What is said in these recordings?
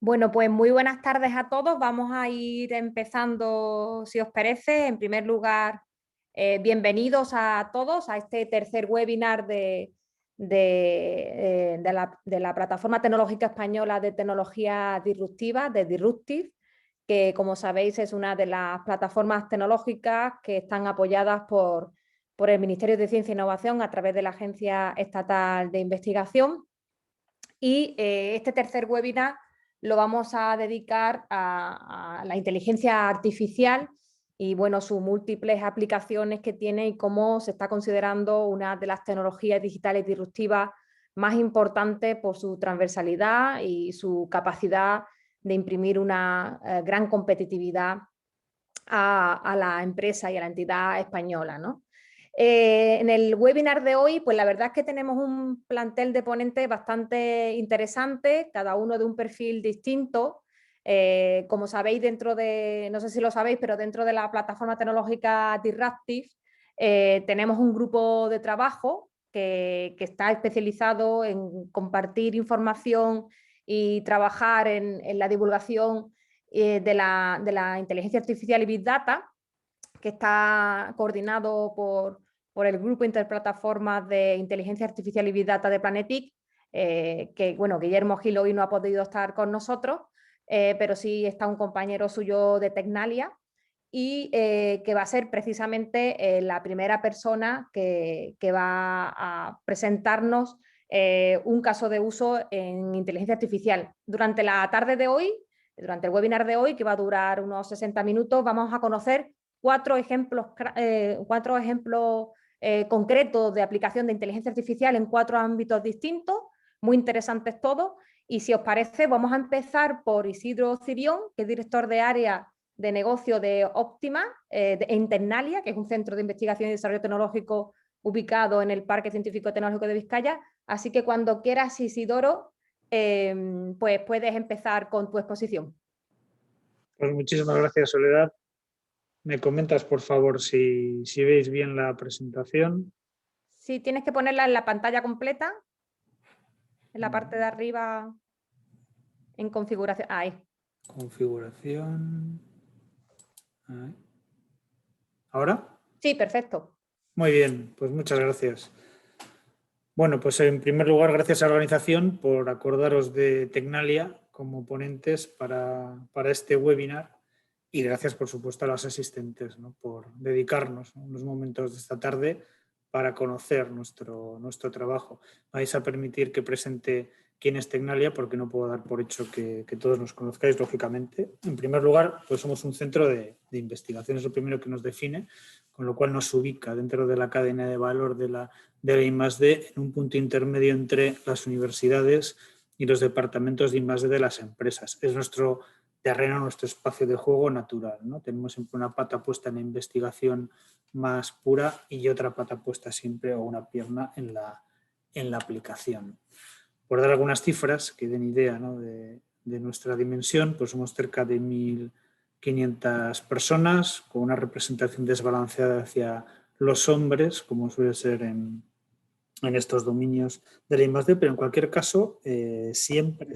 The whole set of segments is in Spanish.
Bueno, pues muy buenas tardes a todos. Vamos a ir empezando, si os parece. En primer lugar, bienvenidos a todos a este tercer webinar de la Plataforma Tecnológica Española de Tecnología Disruptiva, de Disruptive, que como sabéis es una de las plataformas tecnológicas que están apoyadas por el Ministerio de Ciencia e Innovación a través de la Agencia Estatal de Investigación. Y este tercer webinar lo vamos a dedicar a la inteligencia artificial y bueno, sus múltiples aplicaciones que tiene y cómo se está considerando una de las tecnologías digitales disruptivas más importantes por su transversalidad y su capacidad de imprimir una gran competitividad a la empresa y a la entidad española, ¿no? En el webinar de hoy, pues la verdad es que tenemos un plantel de ponentes bastante interesante, cada uno de un perfil distinto. Como sabéis, no sé si lo sabéis, pero dentro de la plataforma tecnológica Disruptive tenemos un grupo de trabajo que está especializado en compartir información y trabajar en la divulgación de la inteligencia artificial y Big Data, que está coordinado por el Grupo Interplataformas de Inteligencia Artificial y Big Data de Planetic, que bueno, Guillermo Gil hoy no ha podido estar con nosotros, pero sí está un compañero suyo de Tecnalia y que va a ser precisamente la primera persona que va a presentarnos un caso de uso en inteligencia artificial. Durante la tarde de hoy, durante el webinar de hoy, que va a durar unos 60 minutos, vamos a conocer cuatro ejemplos concretos de aplicación de inteligencia artificial en 4 ámbitos distintos, muy interesantes todos. Y si os parece, vamos a empezar por Isidro Cirión, que es director de área de negocio de Optima en Tecnalia, que es un centro de investigación y desarrollo tecnológico ubicado en el Parque Científico Tecnológico de Vizcaya. Así que cuando quieras, Isidoro, pues puedes empezar con tu exposición. Pues muchísimas gracias, Soledad. Me comentas, por favor, si veis bien la presentación. Sí, tienes que ponerla en la pantalla completa, en la parte de arriba, en configuración. Ahí. Configuración. Ahí. ¿Ahora? Sí, perfecto. Muy bien, pues muchas gracias. Bueno, pues en primer lugar, gracias a la organización por acordaros de Tecnalia como ponentes para este webinar y gracias, por supuesto, a los asistentes, ¿no?, por dedicarnos, ¿no?, unos momentos de esta tarde para conocer nuestro trabajo. Vais a permitir que presente quién es Tecnalia porque no puedo dar por hecho que todos nos conozcáis, lógicamente. En primer lugar, pues somos un centro de investigación, es lo primero que nos define, con lo cual nos ubica dentro de la cadena de valor de la I+D en un punto intermedio entre las universidades y los departamentos de I+D de las empresas. Es nuestro terreno, nuestro espacio de juego natural, ¿no? Tenemos siempre una pata puesta en la investigación más pura y otra pata puesta siempre, o una pierna, en la aplicación. Por dar algunas cifras que den idea, ¿no?, de nuestra dimensión, pues somos cerca de 1.500 personas, con una representación desbalanceada hacia los hombres, como suele ser en estos dominios de la I+D, pero en cualquier caso, siempre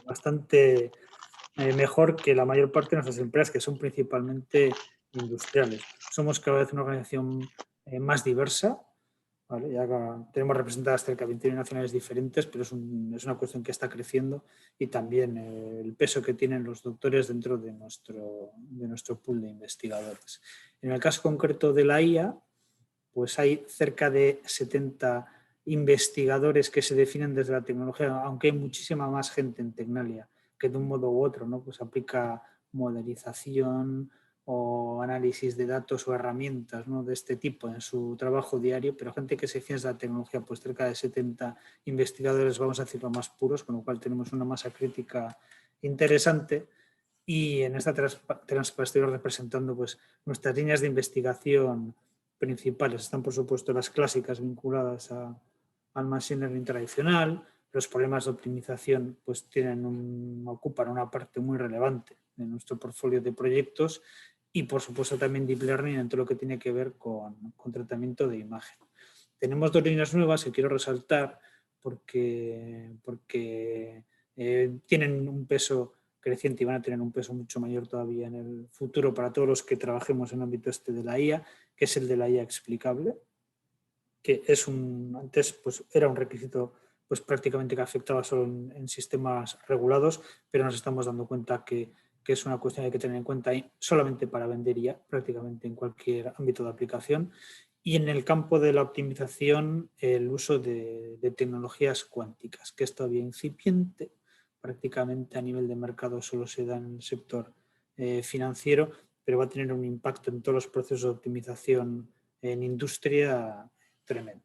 bastante mejor que la mayor parte de nuestras empresas, que son principalmente industriales. Somos cada vez una organización más diversa, ¿vale? Ya tenemos representadas cerca de 20 nacionalidades diferentes, pero es una cuestión que está creciendo, y también el peso que tienen los doctores dentro de nuestro pool de investigadores. En el caso concreto de la IA, pues hay cerca de 70 investigadores que se definen desde la tecnología, aunque hay muchísima más gente en Tecnalia que de un modo u otro, ¿no?, pues aplica modelización o análisis de datos o herramientas, ¿no?, de este tipo en su trabajo diario, pero gente que se define desde la tecnología, pues cerca de 70 investigadores, vamos a decirlo, más puros, con lo cual tenemos una masa crítica interesante. Y en esta estoy representando pues nuestras líneas de investigación principales. Están, por supuesto, las clásicas vinculadas al machine learning tradicional. Los problemas de optimización pues ocupan una parte muy relevante de nuestro portfolio de proyectos, y, por supuesto, también deep learning en todo lo que tiene que ver con tratamiento de imagen. Tenemos 2 líneas nuevas que quiero resaltar porque tienen un peso creciente y van a tener un peso mucho mayor todavía en el futuro para todos los que trabajemos en el ámbito de la IA, que es el de la IA explicable, que antes pues, era un requisito pues, prácticamente que afectaba solo en sistemas regulados, pero nos estamos dando cuenta que es una cuestión que hay que tener en cuenta solamente para vender IA, prácticamente en cualquier ámbito de aplicación. Y en el campo de la optimización, el uso de tecnologías cuánticas, que es todavía incipiente, prácticamente a nivel de mercado solo se da en el sector financiero, pero va a tener un impacto en todos los procesos de optimización en industria tremendo.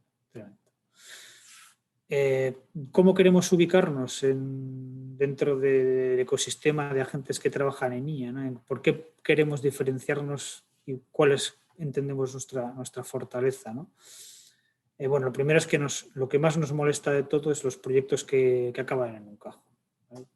¿Cómo queremos ubicarnos dentro del ecosistema de agentes que trabajan en IA? ¿No? ¿Por qué queremos diferenciarnos y cuáles entendemos nuestra fortaleza? ¿No? Bueno, lo primero es que lo que más nos molesta de todo es los proyectos que acaban en un cajón. ¿Vale?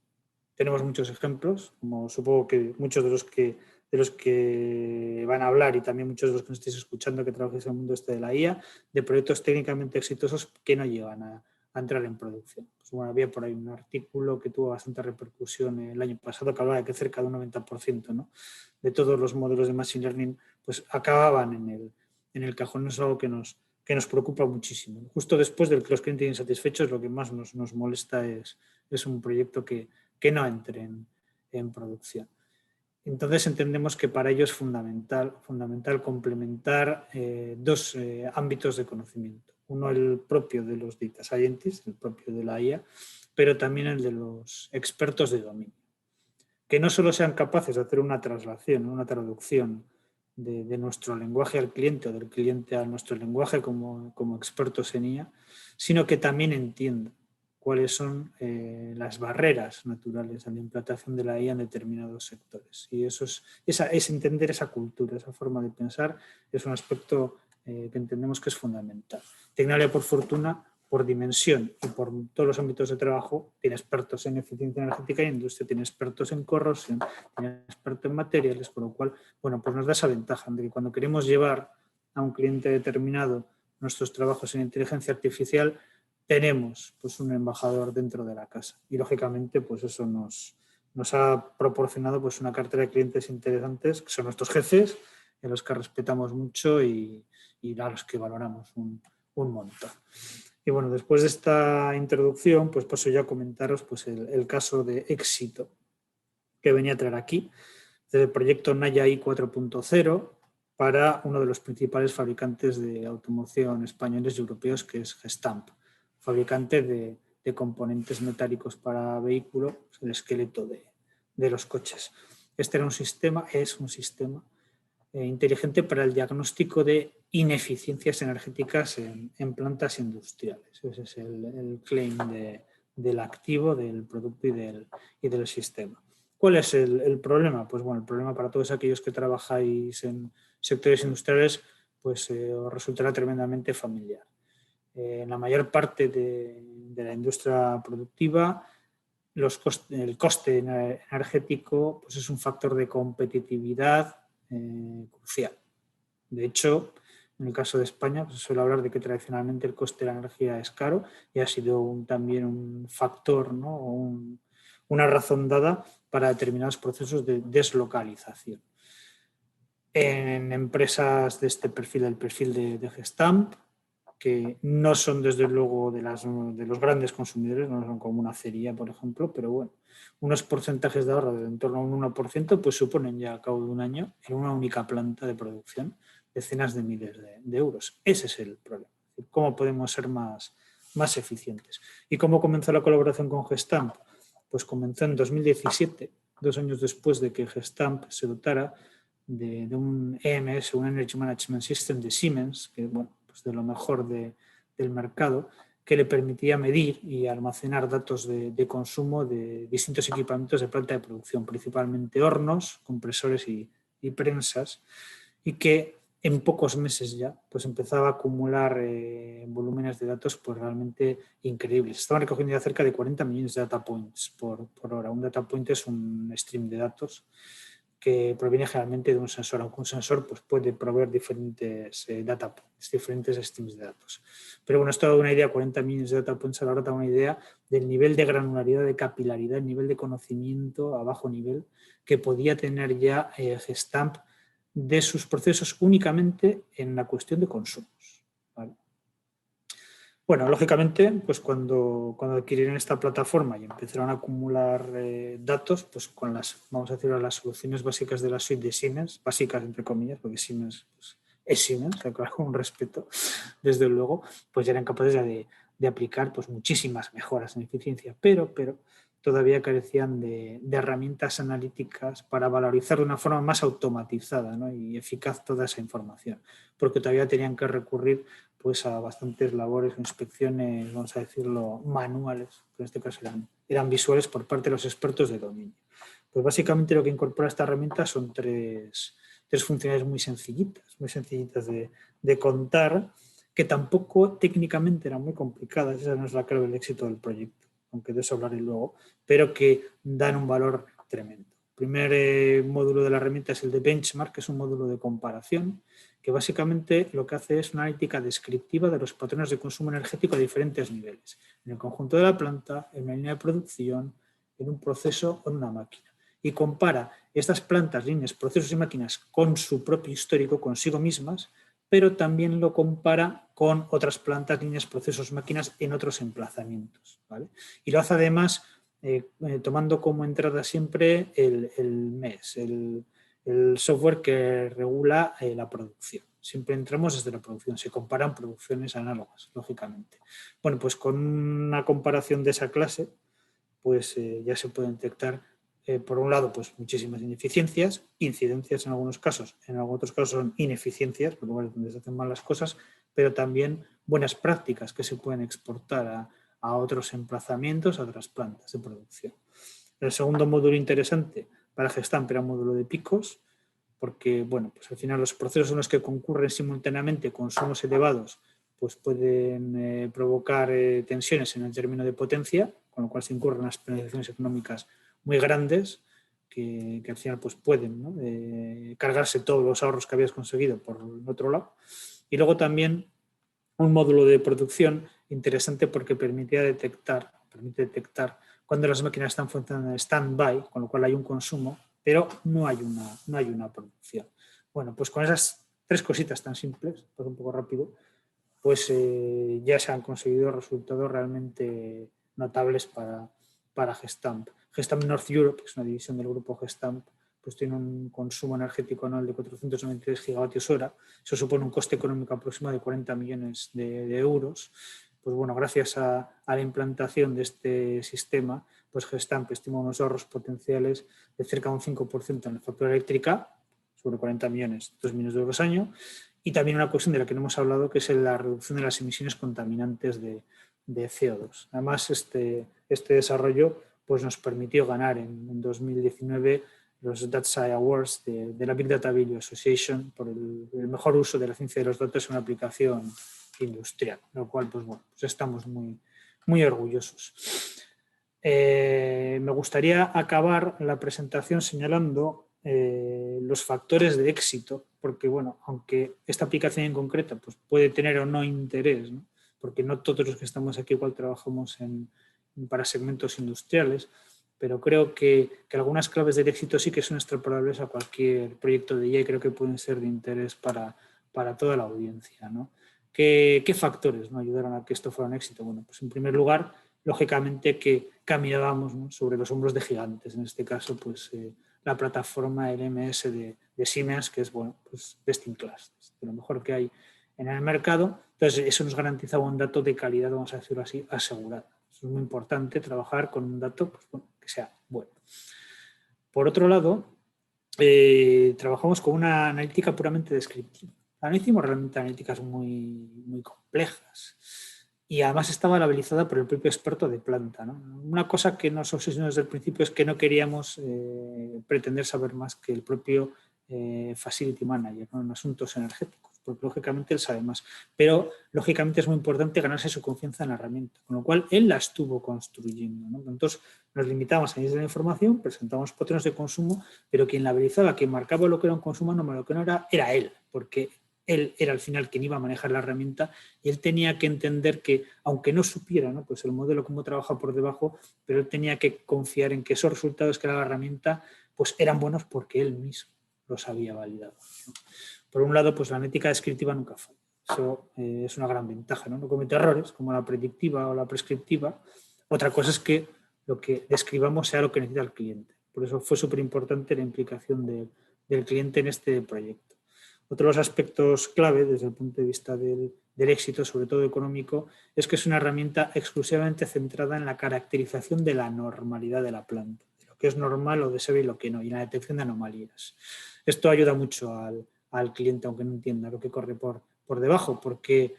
Tenemos muchos ejemplos, como supongo que muchos de los que van a hablar y también muchos de los que nos estéis escuchando que trabajáis en el mundo de la IA, de proyectos técnicamente exitosos que no llegan a entrar en producción. Pues bueno, había por ahí un artículo que tuvo bastante repercusión el año pasado que hablaba de que cerca de un 90%, ¿no?, de todos los modelos de Machine Learning pues acababan en el cajón. Es algo que nos preocupa muchísimo. Justo después de que los clientes insatisfechos, lo que más nos molesta es un proyecto que no entre en producción. Entonces entendemos que para ello es fundamental complementar dos ámbitos de conocimiento. Uno el propio de los data scientists, el propio de la IA, pero también el de los expertos de dominio. Que no solo sean capaces de hacer una traslación, una traducción de nuestro lenguaje al cliente o del cliente a nuestro lenguaje como expertos en IA, sino que también entiendan cuáles son las barreras naturales a la implantación de la IA en determinados sectores. Y eso es entender esa cultura, esa forma de pensar, es un aspecto que entendemos que es fundamental. Tecnalia, por fortuna, por dimensión y por todos los ámbitos de trabajo, tiene expertos en eficiencia energética y industria, tiene expertos en corrosión, tiene expertos en materiales, con lo cual, bueno, pues nos da esa ventaja de que cuando queremos llevar a un cliente determinado nuestros trabajos en inteligencia artificial, tenemos pues un embajador dentro de la casa y lógicamente pues eso nos ha proporcionado pues una cartera de clientes interesantes que son nuestros jefes, a los que respetamos mucho y a los que valoramos un montón. Y bueno, después de esta introducción, pues paso ya a comentaros pues el caso de éxito que venía a traer aquí, del proyecto NAIA-I 4.0 para uno de los principales fabricantes de automoción españoles y europeos, que es Gestamp, fabricante de componentes metálicos para vehículos, el esqueleto de los coches. Este era es un sistema inteligente para el diagnóstico de ineficiencias energéticas en plantas industriales. Ese es el claim del activo, del producto y del sistema. ¿Cuál es el problema? Pues bueno, el problema para todos aquellos que trabajáis en sectores industriales pues os resultará tremendamente familiar. En la mayor parte de la industria productiva el coste energético pues es un factor de competitividad crucial. De hecho, en el caso de España, pues se suele hablar de que tradicionalmente el coste de la energía es caro y ha sido también un factor, ¿no?, una razón dada para determinados procesos de deslocalización. En empresas de este perfil, el perfil de Gestamp, que no son desde luego de los grandes consumidores, no son como una acería, por ejemplo, pero bueno, unos porcentajes de ahorro de en torno a un 1% pues suponen ya a cabo de un año en una única planta de producción decenas de miles de euros. Ese es el problema. ¿Cómo podemos ser más eficientes? ¿Y cómo comenzó la colaboración con Gestamp? Pues comenzó en 2017, 2 años después de que Gestamp se dotara de un EMS, un Energy Management System de Siemens, que bueno, pues de lo mejor del mercado, que le permitía medir y almacenar datos de consumo de distintos equipamientos de planta de producción, principalmente hornos, compresores y prensas, y que en pocos meses ya pues empezaba a acumular volúmenes de datos pues realmente increíbles. Estaban recogiendo ya cerca de 40 millones de data points por hora. Un data point es un stream de datos que proviene generalmente de un sensor, aunque un sensor pues, puede proveer diferentes data points, diferentes streams de datos. Pero bueno, esto da una idea, 40 millones de data points ahora da una idea del nivel de granularidad, de capilaridad, el nivel de conocimiento a bajo nivel que podía tener ya Gestamp de sus procesos únicamente en la cuestión de consumos. ¿Vale? Bueno, lógicamente, pues cuando adquirieron esta plataforma y empezaron a acumular datos, pues con vamos a decir, las soluciones básicas de la suite de Siemens, básicas entre comillas, porque Siemens pues, es Siemens, claro, con un respeto, desde luego, pues ya eran capaces de aplicar pues, muchísimas mejoras en eficiencia, pero todavía carecían de herramientas analíticas para valorizar de una forma más automatizada, ¿no? Y eficaz toda esa información, porque todavía tenían que recurrir pues, a bastantes labores o inspecciones, vamos a decirlo, manuales, que en este caso eran visuales por parte de los expertos de dominio. Pues básicamente lo que incorpora esta herramienta son tres funcionalidades muy sencillitas de contar, que tampoco técnicamente eran muy complicadas, esa no es la clave del éxito del proyecto, aunque de eso hablaré luego, pero que dan un valor tremendo. El primer módulo de la herramienta es el de benchmark, que es un módulo de comparación, que básicamente lo que hace es una analítica descriptiva de los patrones de consumo energético a diferentes niveles, en el conjunto de la planta, en una línea de producción, en un proceso o en una máquina. Y compara estas plantas, líneas, procesos y máquinas con su propio histórico, consigo mismas, pero también lo compara con otras plantas, líneas, procesos, máquinas en otros emplazamientos. ¿Vale? Y lo hace además tomando como entrada siempre el MES, el software que regula la producción. Siempre entramos desde la producción, se comparan producciones análogas, lógicamente. Bueno, pues con una comparación de esa clase, pues ya se pueden detectar, por un lado, pues muchísimas ineficiencias, incidencias en algunos casos, en algunos otros casos son ineficiencias, por lugares donde se hacen mal las cosas, pero también buenas prácticas que se pueden exportar a otros emplazamientos, a otras plantas de producción. El segundo módulo interesante para Gestamp era un módulo de picos, porque bueno, pues al final los procesos en los que concurren simultáneamente consumos elevados pues pueden provocar tensiones en el término de potencia, con lo cual se incurren unas penalizaciones económicas muy grandes que al final pues pueden, ¿no? Cargarse todos los ahorros que habías conseguido por el otro lado. Y luego también un módulo de producción interesante porque permite detectar cuando las máquinas están funcionando en stand-by, con lo cual hay un consumo, pero no hay una producción. Bueno, pues con esas tres cositas tan simples, pues un poco rápido, pues ya se han conseguido resultados realmente notables para Gestamp. Gestamp North Europe, que es una división del grupo Gestamp, pues tiene un consumo energético anual de 493 gigavatios hora. Eso supone un coste económico aproximado de 40 millones de euros. Pues bueno, gracias a la implantación de este sistema, pues Gestamp estima unos ahorros potenciales de cerca de un 5% en la factura eléctrica, sobre 40 millones, 2 millones de euros año, y también una cuestión de la que no hemos hablado, que es la reducción de las emisiones contaminantes de CO2. Además, este desarrollo pues, nos permitió ganar en 2019 los DataSci Awards de la Big Data Value Association por el mejor uso de la ciencia de los datos en una aplicación industrial, lo cual pues, bueno, pues estamos muy orgullosos. Me gustaría acabar la presentación señalando los factores de éxito, porque bueno, aunque esta aplicación en concreto pues, puede tener o no interés, ¿no? Porque no todos los que estamos aquí igual trabajamos para segmentos industriales, pero creo que algunas claves del éxito sí que son extrapolables a cualquier proyecto de IA y creo que pueden ser de interés para toda la audiencia, ¿no? ¿Qué factores, ¿no? ayudaron a que esto fuera un éxito? Bueno, pues en primer lugar, lógicamente que caminábamos, ¿no? sobre los hombros de gigantes, en este caso, pues la plataforma LMS de Siemens, que es, bueno, pues best in class, de lo mejor que hay en el mercado. Entonces, eso nos garantizaba un dato de calidad, vamos a decirlo así, asegurada. Es muy importante trabajar con un dato pues, bueno, que sea bueno. Por otro lado, trabajamos con una analítica puramente descriptiva. No hicimos realmente analíticas muy complejas y además estaba labelizada por el propio experto de planta, ¿no? Una cosa que nos obsesionó desde el principio es que no queríamos pretender saber más que el propio Facility Manager, ¿no? en asuntos energéticos. porque lógicamente él sabe más. Pero lógicamente es muy importante ganarse su confianza en la herramienta, con lo cual él la estuvo construyendo, ¿no? Entonces nos limitamos a análisis de la información, presentamos patrones de consumo, pero quien la analizaba, quien marcaba lo que era un consumo anómalo, lo que no era, era él, porque él era al final quien iba a manejar la herramienta y él tenía que entender que, aunque no supiera, ¿no?, pues el modelo cómo trabaja por debajo, pero él tenía que confiar en que esos resultados que era la herramienta pues eran buenos porque él mismo los había validado, ¿no? Por un lado, pues la analítica descriptiva nunca falla. Eso es una gran ventaja, ¿no? No comete errores como la predictiva o la prescriptiva. Otra cosa es que lo que describamos sea lo que necesita el cliente. Por eso fue súper importante la implicación del cliente en este proyecto. Otro de los aspectos clave desde el punto de vista del éxito, sobre todo económico, es que es una herramienta exclusivamente centrada en la caracterización de la normalidad de la planta, de lo que es normal o deseable y lo que no, y en la detección de anomalías. Esto ayuda mucho al cliente, aunque no entienda lo que corre por debajo, porque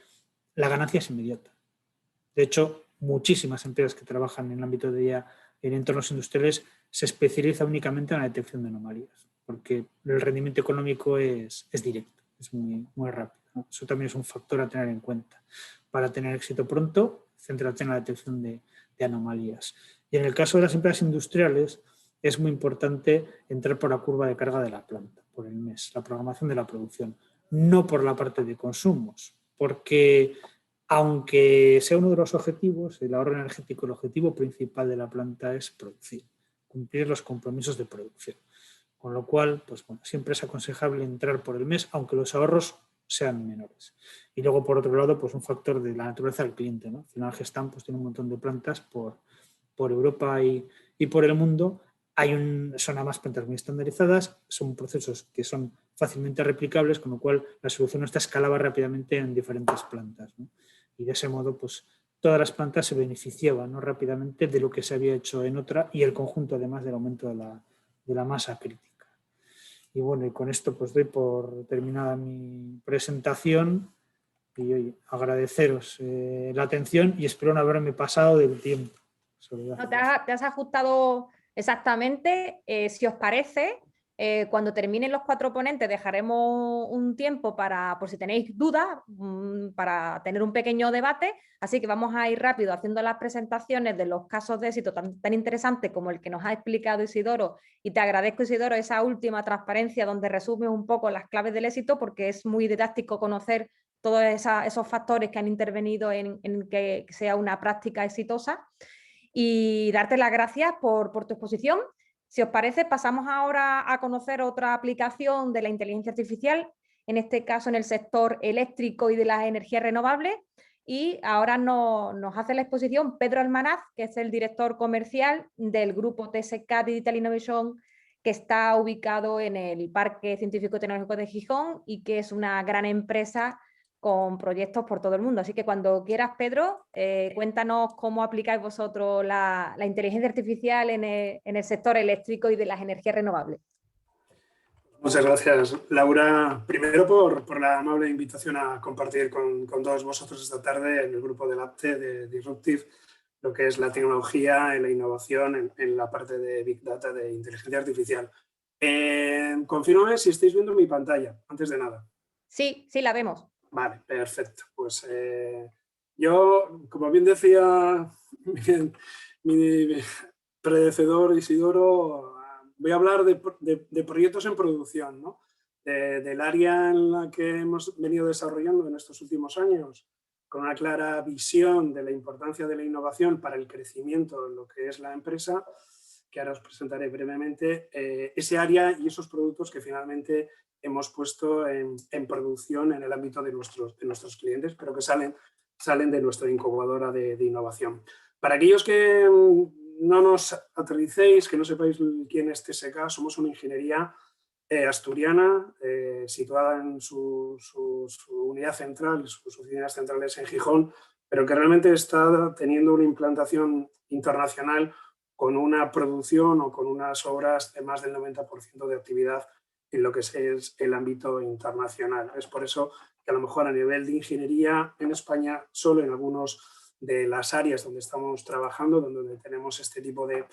la ganancia es inmediata. De hecho, muchísimas empresas que trabajan en el ámbito de en entornos industriales se especializan únicamente en la detección de anomalías, porque el rendimiento económico es directo, es muy, muy rápido, ¿no? Eso también es un factor a tener en cuenta. Para tener éxito pronto, céntrate en la detección de anomalías. Y en el caso de las empresas industriales, es muy importante entrar por la curva de carga de la planta, por el mes, la programación de la producción, no por la parte de consumos, porque aunque sea uno de los objetivos, el ahorro energético, el objetivo principal de la planta es producir, cumplir los compromisos de producción. Con lo cual, pues bueno, siempre es aconsejable entrar por el mes, aunque los ahorros sean menores. Y luego, por otro lado, pues un factor de la naturaleza del cliente, ¿no? Al final, Gestamp pues, tiene un montón de plantas por Europa y por el mundo. Son además plantas muy estandarizadas, son procesos que son fácilmente replicables, con lo cual la solución está escalaba rápidamente en diferentes plantas, ¿no? Y de ese modo, pues todas las plantas se beneficiaban, ¿no?, rápidamente de lo que se había hecho en otra y el conjunto además del aumento de la masa crítica. Y bueno, y con esto pues doy por terminada mi presentación y oye, agradeceros la atención y espero no haberme pasado del tiempo. No, te has ajustado exactamente. Si os parece, cuando terminen los 4 ponentes dejaremos un tiempo por si tenéis dudas, para tener un pequeño debate. Así que vamos a ir rápido haciendo las presentaciones de los casos de éxito tan interesantes como el que nos ha explicado Isidoro. Y te agradezco, Isidoro, esa última transparencia donde resumes un poco las claves del éxito, porque es muy didáctico conocer todos esos factores que han intervenido en que sea una práctica exitosa. Y darte las gracias por tu exposición. Si os parece, pasamos ahora a conocer otra aplicación de la inteligencia artificial, en este caso en el sector eléctrico y de las energías renovables. Y ahora nos hace la exposición Pedro Almanaz, que es el director comercial del grupo TSK Digital Innovation, que está ubicado en el Parque Científico Tecnológico de Gijón y que es una gran empresa con proyectos por todo el mundo. Así que cuando quieras, Pedro, cuéntanos cómo aplicáis vosotros la inteligencia artificial en el sector eléctrico y de las energías renovables. Muchas gracias, Laura. Primero por la amable invitación a compartir con todos vosotros esta tarde en el grupo del APTE de Disruptive lo que es la tecnología y la innovación en la parte de Big Data, de inteligencia artificial. Confírmame si estáis viendo mi pantalla, antes de nada. Sí, sí, la vemos. Vale, perfecto. Pues yo, como bien decía mi predecesor Isidoro, voy a hablar de proyectos en producción, ¿no? Del área en la que hemos venido desarrollando en estos últimos años, con una clara visión de la importancia de la innovación para el crecimiento de lo que es la empresa, que ahora os presentaré brevemente, ese área y esos productos que finalmente hemos puesto en producción en el ámbito de nuestros clientes, pero que salen de nuestra incubadora de innovación. Para aquellos que no nos aterricéis, que no sepáis quién es TSK, somos una ingeniería asturiana, situada en su unidad central, sus oficinas centrales en Gijón, pero que realmente está teniendo una implantación internacional con una producción o con unas obras de más del 90% de actividad en lo que es el ámbito internacional. Es por eso que a lo mejor a nivel de ingeniería en España, solo en algunos de las áreas donde estamos trabajando, donde tenemos este tipo de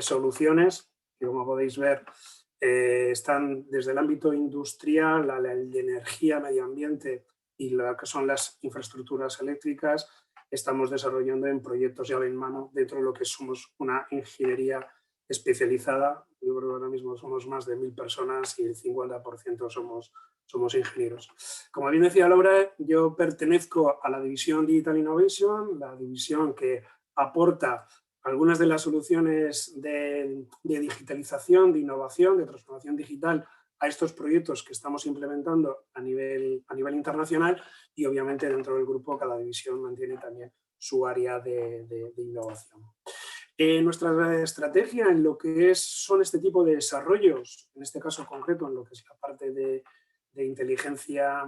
soluciones, que como podéis ver están desde el ámbito industrial, el de energía, medio ambiente y lo que son las infraestructuras eléctricas. Estamos desarrollando en proyectos llave en mano dentro de lo que somos una ingeniería especializada. Yo creo que ahora mismo somos más de 1000 personas y el 50% somos ingenieros. Como bien decía Laura, yo pertenezco a la división Digital Innovation, la división que aporta algunas de las soluciones de digitalización, de innovación, de transformación digital a estos proyectos que estamos implementando a nivel internacional, y obviamente dentro del grupo cada división mantiene también su área de innovación. Nuestra estrategia en lo que son este tipo de desarrollos, en este caso concreto en lo que es la parte de inteligencia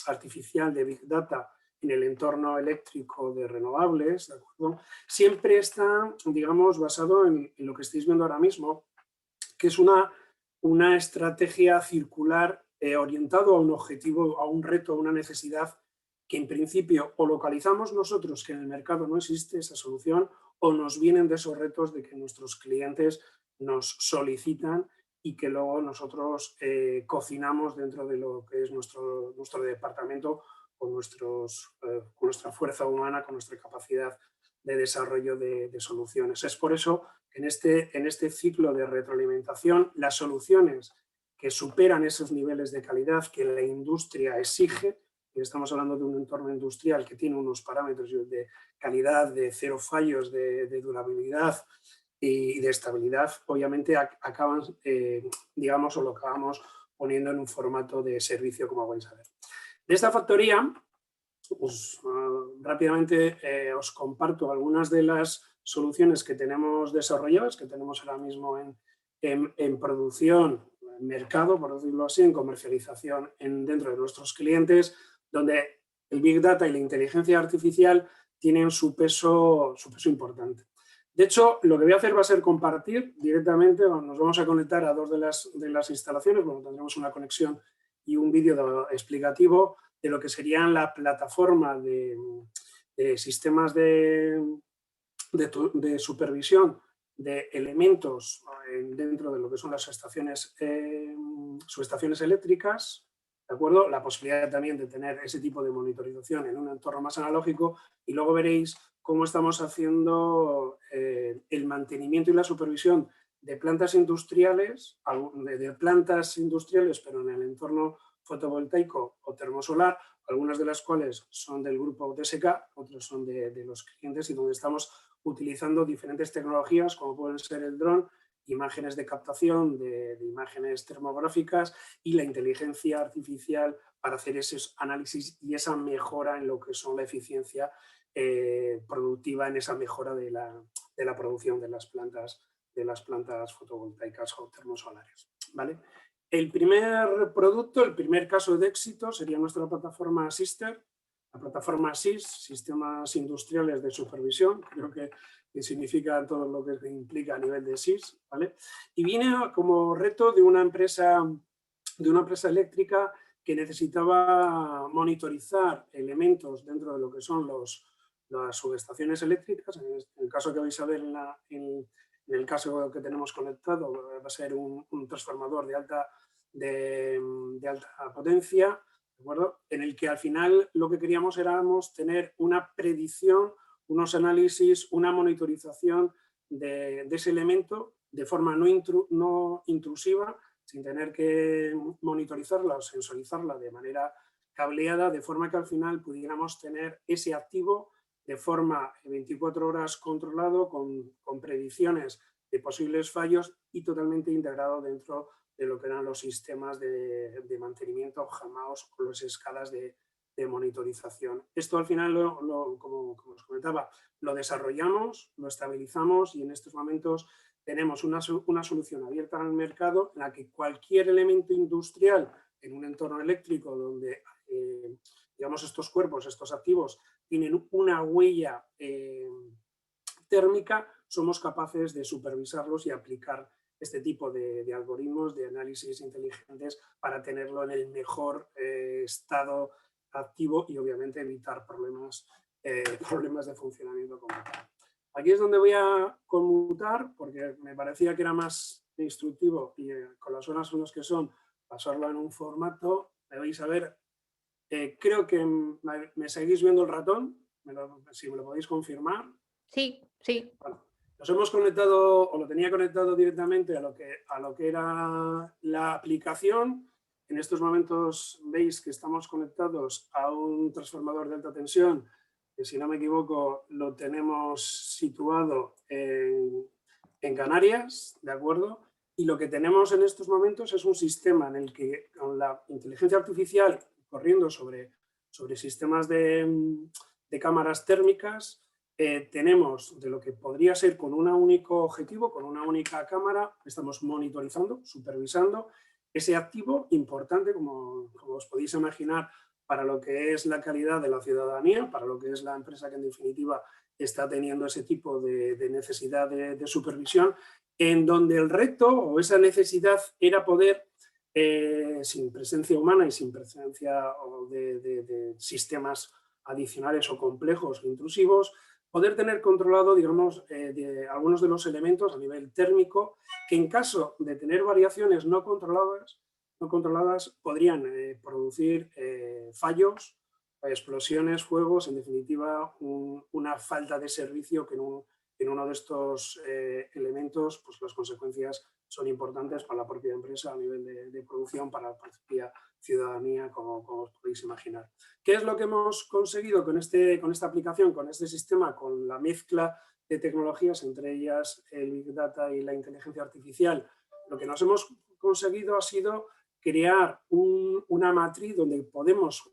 artificial, de Big Data, en el entorno eléctrico de renovables, ¿de acuerdo? Siempre está, digamos, basado en lo que estáis viendo ahora mismo, que es una estrategia circular orientado a un objetivo, a un reto, a una necesidad que en principio o localizamos nosotros, que en el mercado no existe esa solución, o nos vienen de esos retos de que nuestros clientes nos solicitan y que luego nosotros cocinamos dentro de lo que es nuestro departamento con nuestra fuerza humana, con nuestra capacidad de desarrollo de soluciones. Es por eso que en este ciclo de retroalimentación, las soluciones que superan esos niveles de calidad que la industria exige, y estamos hablando de un entorno industrial que tiene unos parámetros de calidad, de cero fallos, de durabilidad y de estabilidad, obviamente acaban, digamos, o lo acabamos poniendo en un formato de servicio, como vais a ver. De esta factoría, pues, rápidamente os comparto algunas de las soluciones que tenemos desarrolladas, que tenemos ahora mismo en producción, en mercado, por decirlo así, en comercialización dentro de nuestros clientes, donde el Big Data y la inteligencia artificial tienen su peso importante. De hecho, lo que voy a hacer va a ser compartir directamente, nos vamos a conectar a dos de las instalaciones, bueno, tendremos una conexión y un vídeo explicativo de lo que serían la plataforma de sistemas de supervisión de elementos dentro de lo que son las subestaciones eléctricas, ¿de acuerdo? La posibilidad también de tener ese tipo de monitorización en un entorno más analógico, y luego veréis cómo estamos haciendo el mantenimiento y la supervisión de plantas industriales, pero en el entorno fotovoltaico o termosolar, algunas de las cuales son del grupo TSK, otras son de los clientes, y donde estamos utilizando diferentes tecnologías como pueden ser el dron, imágenes de captación de imágenes termográficas y la inteligencia artificial para hacer esos análisis y esa mejora en lo que son la eficiencia productiva, en esa mejora de la producción de las plantas fotovoltaicas o termosolares, ¿vale? El primer producto, el primer caso de éxito sería nuestra plataforma Sister, la plataforma SIS, Sistemas Industriales de Supervisión, creo que significa todo lo que implica a nivel de SIS, ¿vale? Y viene como reto de una empresa eléctrica que necesitaba monitorizar elementos dentro de lo que son las subestaciones eléctricas. En el caso que vais a ver en el caso que tenemos conectado, va a ser un transformador de alta potencia, ¿de acuerdo? En el que al final lo que queríamos era tener una predicción, unos análisis, una monitorización de ese elemento de forma no intrusiva, sin tener que monitorizarla o sensorizarla de manera cableada, de forma que al final pudiéramos tener ese activo de forma 24 horas controlado, con predicciones de posibles fallos y totalmente integrado dentro de lo que eran los sistemas de mantenimiento JAMAOS o las escalas de monitorización. Esto al final, como os comentaba, lo desarrollamos, lo estabilizamos y en estos momentos tenemos una solución abierta al mercado en la que cualquier elemento industrial en un entorno eléctrico donde digamos estos cuerpos, estos activos tienen una huella térmica, somos capaces de supervisarlos y aplicar este tipo de algoritmos, de análisis inteligentes para tenerlo en el mejor estado activo y obviamente evitar problemas de funcionamiento como tal. Aquí es donde voy a conmutar porque me parecía que era más instructivo y con las horas son las que son, pasarlo en un formato, me vais a ver, creo que me seguís viendo el ratón, si me lo podéis confirmar. Sí, sí. Bueno, nos hemos conectado, o lo tenía conectado directamente a lo que era la aplicación. En estos momentos veis que estamos conectados a un transformador de alta tensión, que si no me equivoco lo tenemos situado en Canarias, ¿de acuerdo? Y lo que tenemos en estos momentos es un sistema en el que con la inteligencia artificial corriendo sobre sistemas de cámaras térmicas, tenemos de lo que podría ser con un único objetivo, con una única cámara, estamos monitorizando, supervisando ese activo importante, como os podéis imaginar, para lo que es la calidad de la ciudadanía, para lo que es la empresa que en definitiva está teniendo ese tipo de necesidad de supervisión, en donde el reto o esa necesidad era poder, sin presencia humana y sin presencia de sistemas adicionales o complejos o intrusivos, poder tener controlado, digamos, algunos de los elementos a nivel térmico que en caso de tener variaciones no controladas podrían producir fallos, explosiones, fuegos, en definitiva una falta de servicio que en uno de estos elementos pues las consecuencias son importantes para la propia empresa a nivel de producción, para la propia ciudadanía, como os podéis imaginar. ¿Qué es lo que hemos conseguido con esta aplicación, con este sistema, con la mezcla de tecnologías, entre ellas el Big Data y la inteligencia artificial? Lo que nos hemos conseguido ha sido crear una matriz donde podemos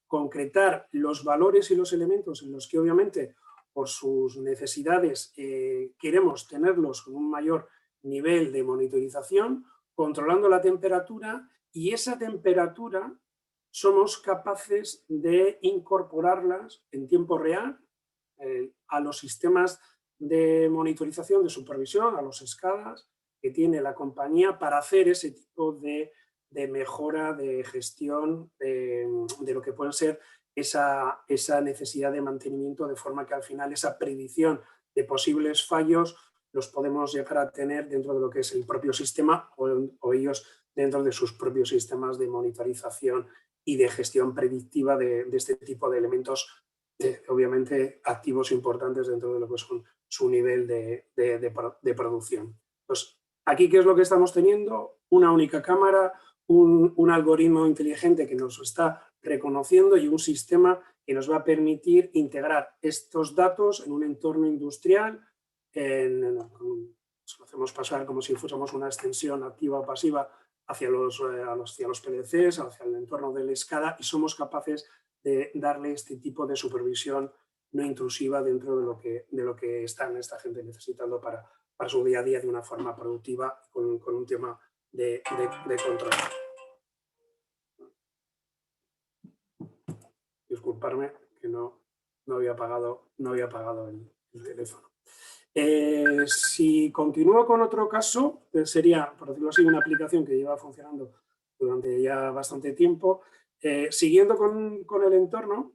concretar los valores y los elementos en los que obviamente por sus necesidades queremos tenerlos con un mayor nivel de monitorización, controlando la temperatura, y esa temperatura somos capaces de incorporarlas en tiempo real a los sistemas de monitorización, de supervisión, a los SCADAs que tiene la compañía para hacer ese tipo de mejora, de gestión de lo que puede ser esa necesidad de mantenimiento, de forma que al final esa predicción de posibles fallos los podemos llegar a tener dentro de lo que es el propio sistema o ellos dentro de sus propios sistemas de monitorización y de gestión predictiva de este tipo de elementos, obviamente activos importantes dentro de lo que son su nivel de producción. Entonces, aquí, ¿qué es lo que estamos teniendo? Una única cámara, un algoritmo inteligente que nos está reconociendo y un sistema que nos va a permitir integrar estos datos en un entorno industrial, lo hacemos pasar como si fuésemos una extensión activa o pasiva hacia los PLCs, hacia el entorno del SCADA, y somos capaces de darle este tipo de supervisión no intrusiva dentro de lo que están esta gente necesitando para su día a día de una forma productiva con un tema de control. Disculparme que no había apagado el teléfono. Si continúo con otro caso, sería, por decirlo así, una aplicación que lleva funcionando durante ya bastante tiempo. Siguiendo con el entorno,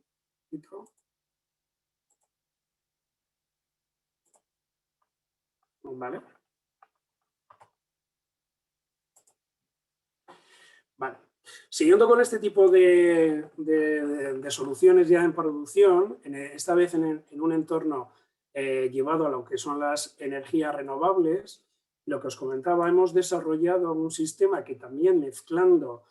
¿vale? Vale. Siguiendo con este tipo de soluciones ya en producción, esta vez en un entorno llevado a lo que son las energías renovables, lo que os comentaba, hemos desarrollado un sistema que también mezclando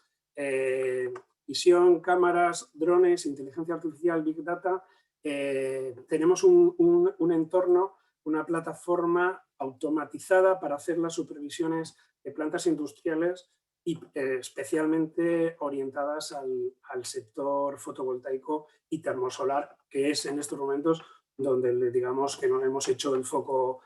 visión, cámaras, drones, inteligencia artificial, Big Data, tenemos un entorno, una plataforma automatizada para hacer las supervisiones de plantas industriales y especialmente orientadas al sector fotovoltaico y termosolar, que es en estos momentos donde digamos que nos hemos hecho el foco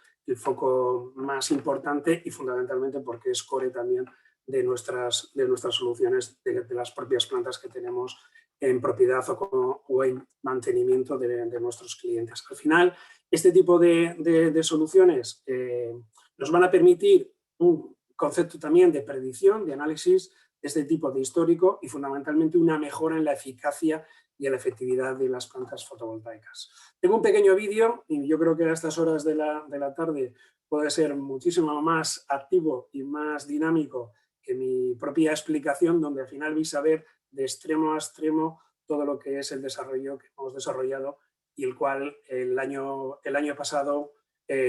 más importante y fundamentalmente porque es core también de nuestras soluciones, de las propias plantas que tenemos en propiedad o en mantenimiento de nuestros clientes. Al final, este tipo de soluciones nos van a permitir un concepto también de predicción, de análisis de este tipo de histórico y fundamentalmente una mejora en la eficacia y en la efectividad de las plantas fotovoltaicas. Tengo un pequeño vídeo y yo creo que a estas horas de la tarde puede ser muchísimo más activo y más dinámico que mi propia explicación, donde al final vais a ver de extremo a extremo todo lo que es el desarrollo que hemos desarrollado y el cual el año pasado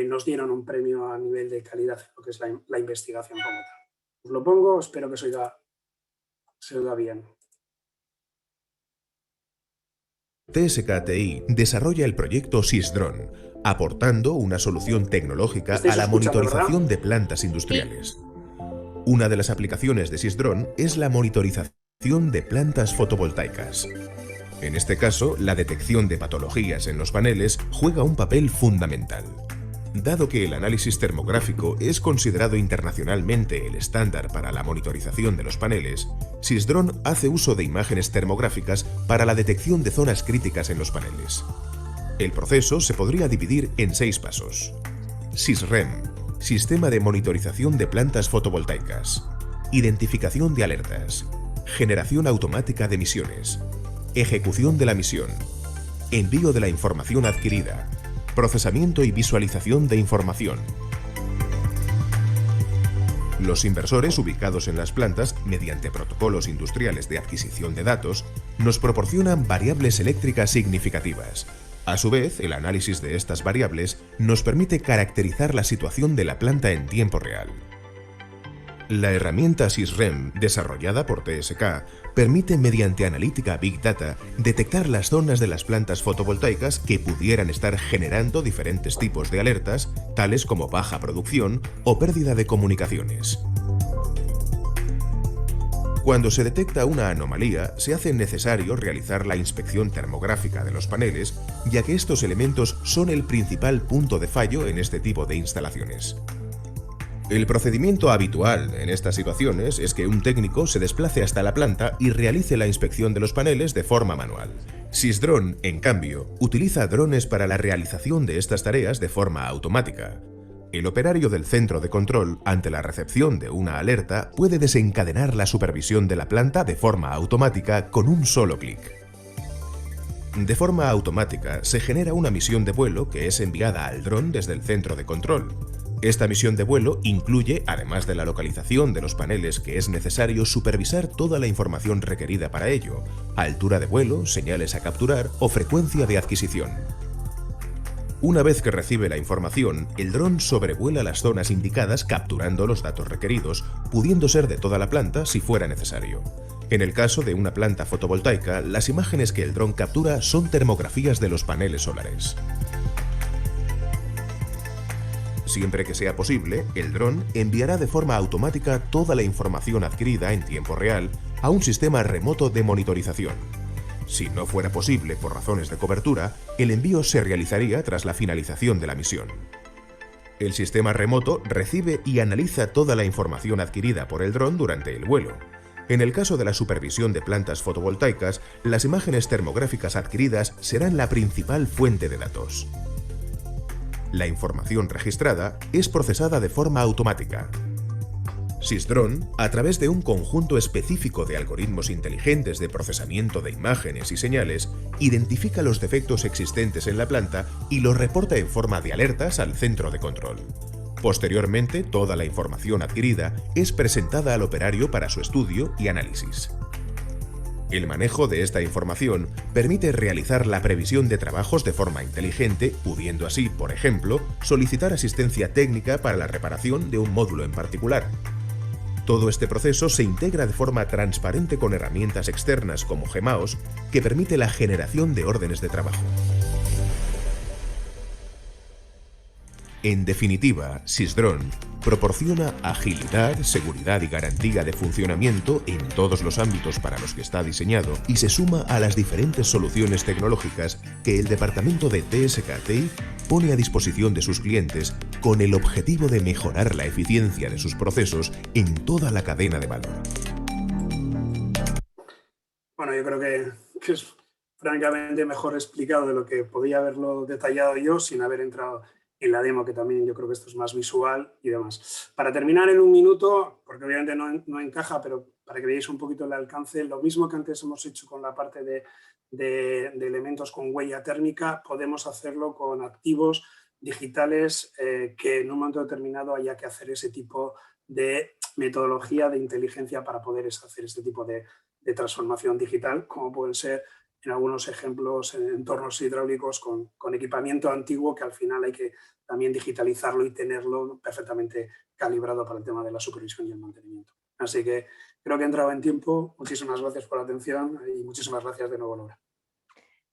nos dieron un premio a nivel de calidad, lo que es la investigación como tal. Os lo pongo, espero que se oiga bien. TSK-TI desarrolla el proyecto SysDrone, aportando una solución tecnológica a la monitorización de plantas industriales. Una de las aplicaciones de SysDrone es la monitorización de plantas fotovoltaicas. En este caso, la detección de patologías en los paneles juega un papel fundamental. Dado que el análisis termográfico es considerado internacionalmente el estándar para la monitorización de los paneles, SysDrone hace uso de imágenes termográficas para la detección de zonas críticas en los paneles. El proceso se podría dividir en 6 pasos. SysREM, Sistema de Monitorización de Plantas Fotovoltaicas. Identificación de alertas. Generación automática de emisiones. Ejecución de la misión. Envío de la información adquirida. Procesamiento y visualización de información. Los inversores ubicados en las plantas, mediante protocolos industriales de adquisición de datos, nos proporcionan variables eléctricas significativas. A su vez, el análisis de estas variables nos permite caracterizar la situación de la planta en tiempo real. La herramienta SysREM, desarrollada por TSK, permite mediante analítica Big Data detectar las zonas de las plantas fotovoltaicas que pudieran estar generando diferentes tipos de alertas, tales como baja producción o pérdida de comunicaciones. Cuando se detecta una anomalía, se hace necesario realizar la inspección termográfica de los paneles, ya que estos elementos son el principal punto de fallo en este tipo de instalaciones. El procedimiento habitual en estas situaciones es que un técnico se desplace hasta la planta y realice la inspección de los paneles de forma manual. SysDrone, en cambio, utiliza drones para la realización de estas tareas de forma automática. El operario del centro de control, ante la recepción de una alerta, puede desencadenar la supervisión de la planta de forma automática con un solo clic. De forma automática, se genera una misión de vuelo que es enviada al dron desde el centro de control. Esta misión de vuelo incluye, además de la localización de los paneles que es necesario supervisar toda la información requerida para ello, altura de vuelo, señales a capturar o frecuencia de adquisición. Una vez que recibe la información, el dron sobrevuela las zonas indicadas capturando los datos requeridos, pudiendo ser de toda la planta si fuera necesario. En el caso de una planta fotovoltaica, las imágenes que el dron captura son termografías de los paneles solares. Siempre que sea posible, el dron enviará de forma automática toda la información adquirida en tiempo real a un sistema remoto de monitorización. Si no fuera posible por razones de cobertura, el envío se realizaría tras la finalización de la misión. El sistema remoto recibe y analiza toda la información adquirida por el dron durante el vuelo. En el caso de la supervisión de plantas fotovoltaicas, las imágenes termográficas adquiridas serán la principal fuente de datos. La información registrada es procesada de forma automática. SysDrone, a través de un conjunto específico de algoritmos inteligentes de procesamiento de imágenes y señales, identifica los defectos existentes en la planta y los reporta en forma de alertas al centro de control. Posteriormente, toda la información adquirida es presentada al operario para su estudio y análisis. El manejo de esta información permite realizar la previsión de trabajos de forma inteligente, pudiendo así, por ejemplo, solicitar asistencia técnica para la reparación de un módulo en particular. Todo este proceso se integra de forma transparente con herramientas externas como Gmaos, que permite la generación de órdenes de trabajo. En definitiva, SysDrone proporciona agilidad, seguridad y garantía de funcionamiento en todos los ámbitos para los que está diseñado y se suma a las diferentes soluciones tecnológicas que el departamento de TSK-TI pone a disposición de sus clientes con el objetivo de mejorar la eficiencia de sus procesos en toda la cadena de valor. Bueno, yo creo que es francamente mejor explicado de lo que podía haberlo detallado yo sin haber entrado en la demo, que también yo creo que esto es más visual y demás. Para terminar en un minuto, porque obviamente no encaja, pero para que veáis un poquito el alcance, lo mismo que antes hemos hecho con la parte de elementos con huella térmica, podemos hacerlo con activos digitales que en un momento determinado haya que hacer ese tipo de metodología de inteligencia para poder hacer este tipo de transformación digital, como pueden ser en algunos ejemplos en entornos hidráulicos con equipamiento antiguo que al final hay que también digitalizarlo y tenerlo perfectamente calibrado para el tema de la supervisión y el mantenimiento. Así que creo que he entrado en tiempo. Muchísimas gracias por la atención y muchísimas gracias de nuevo, Laura.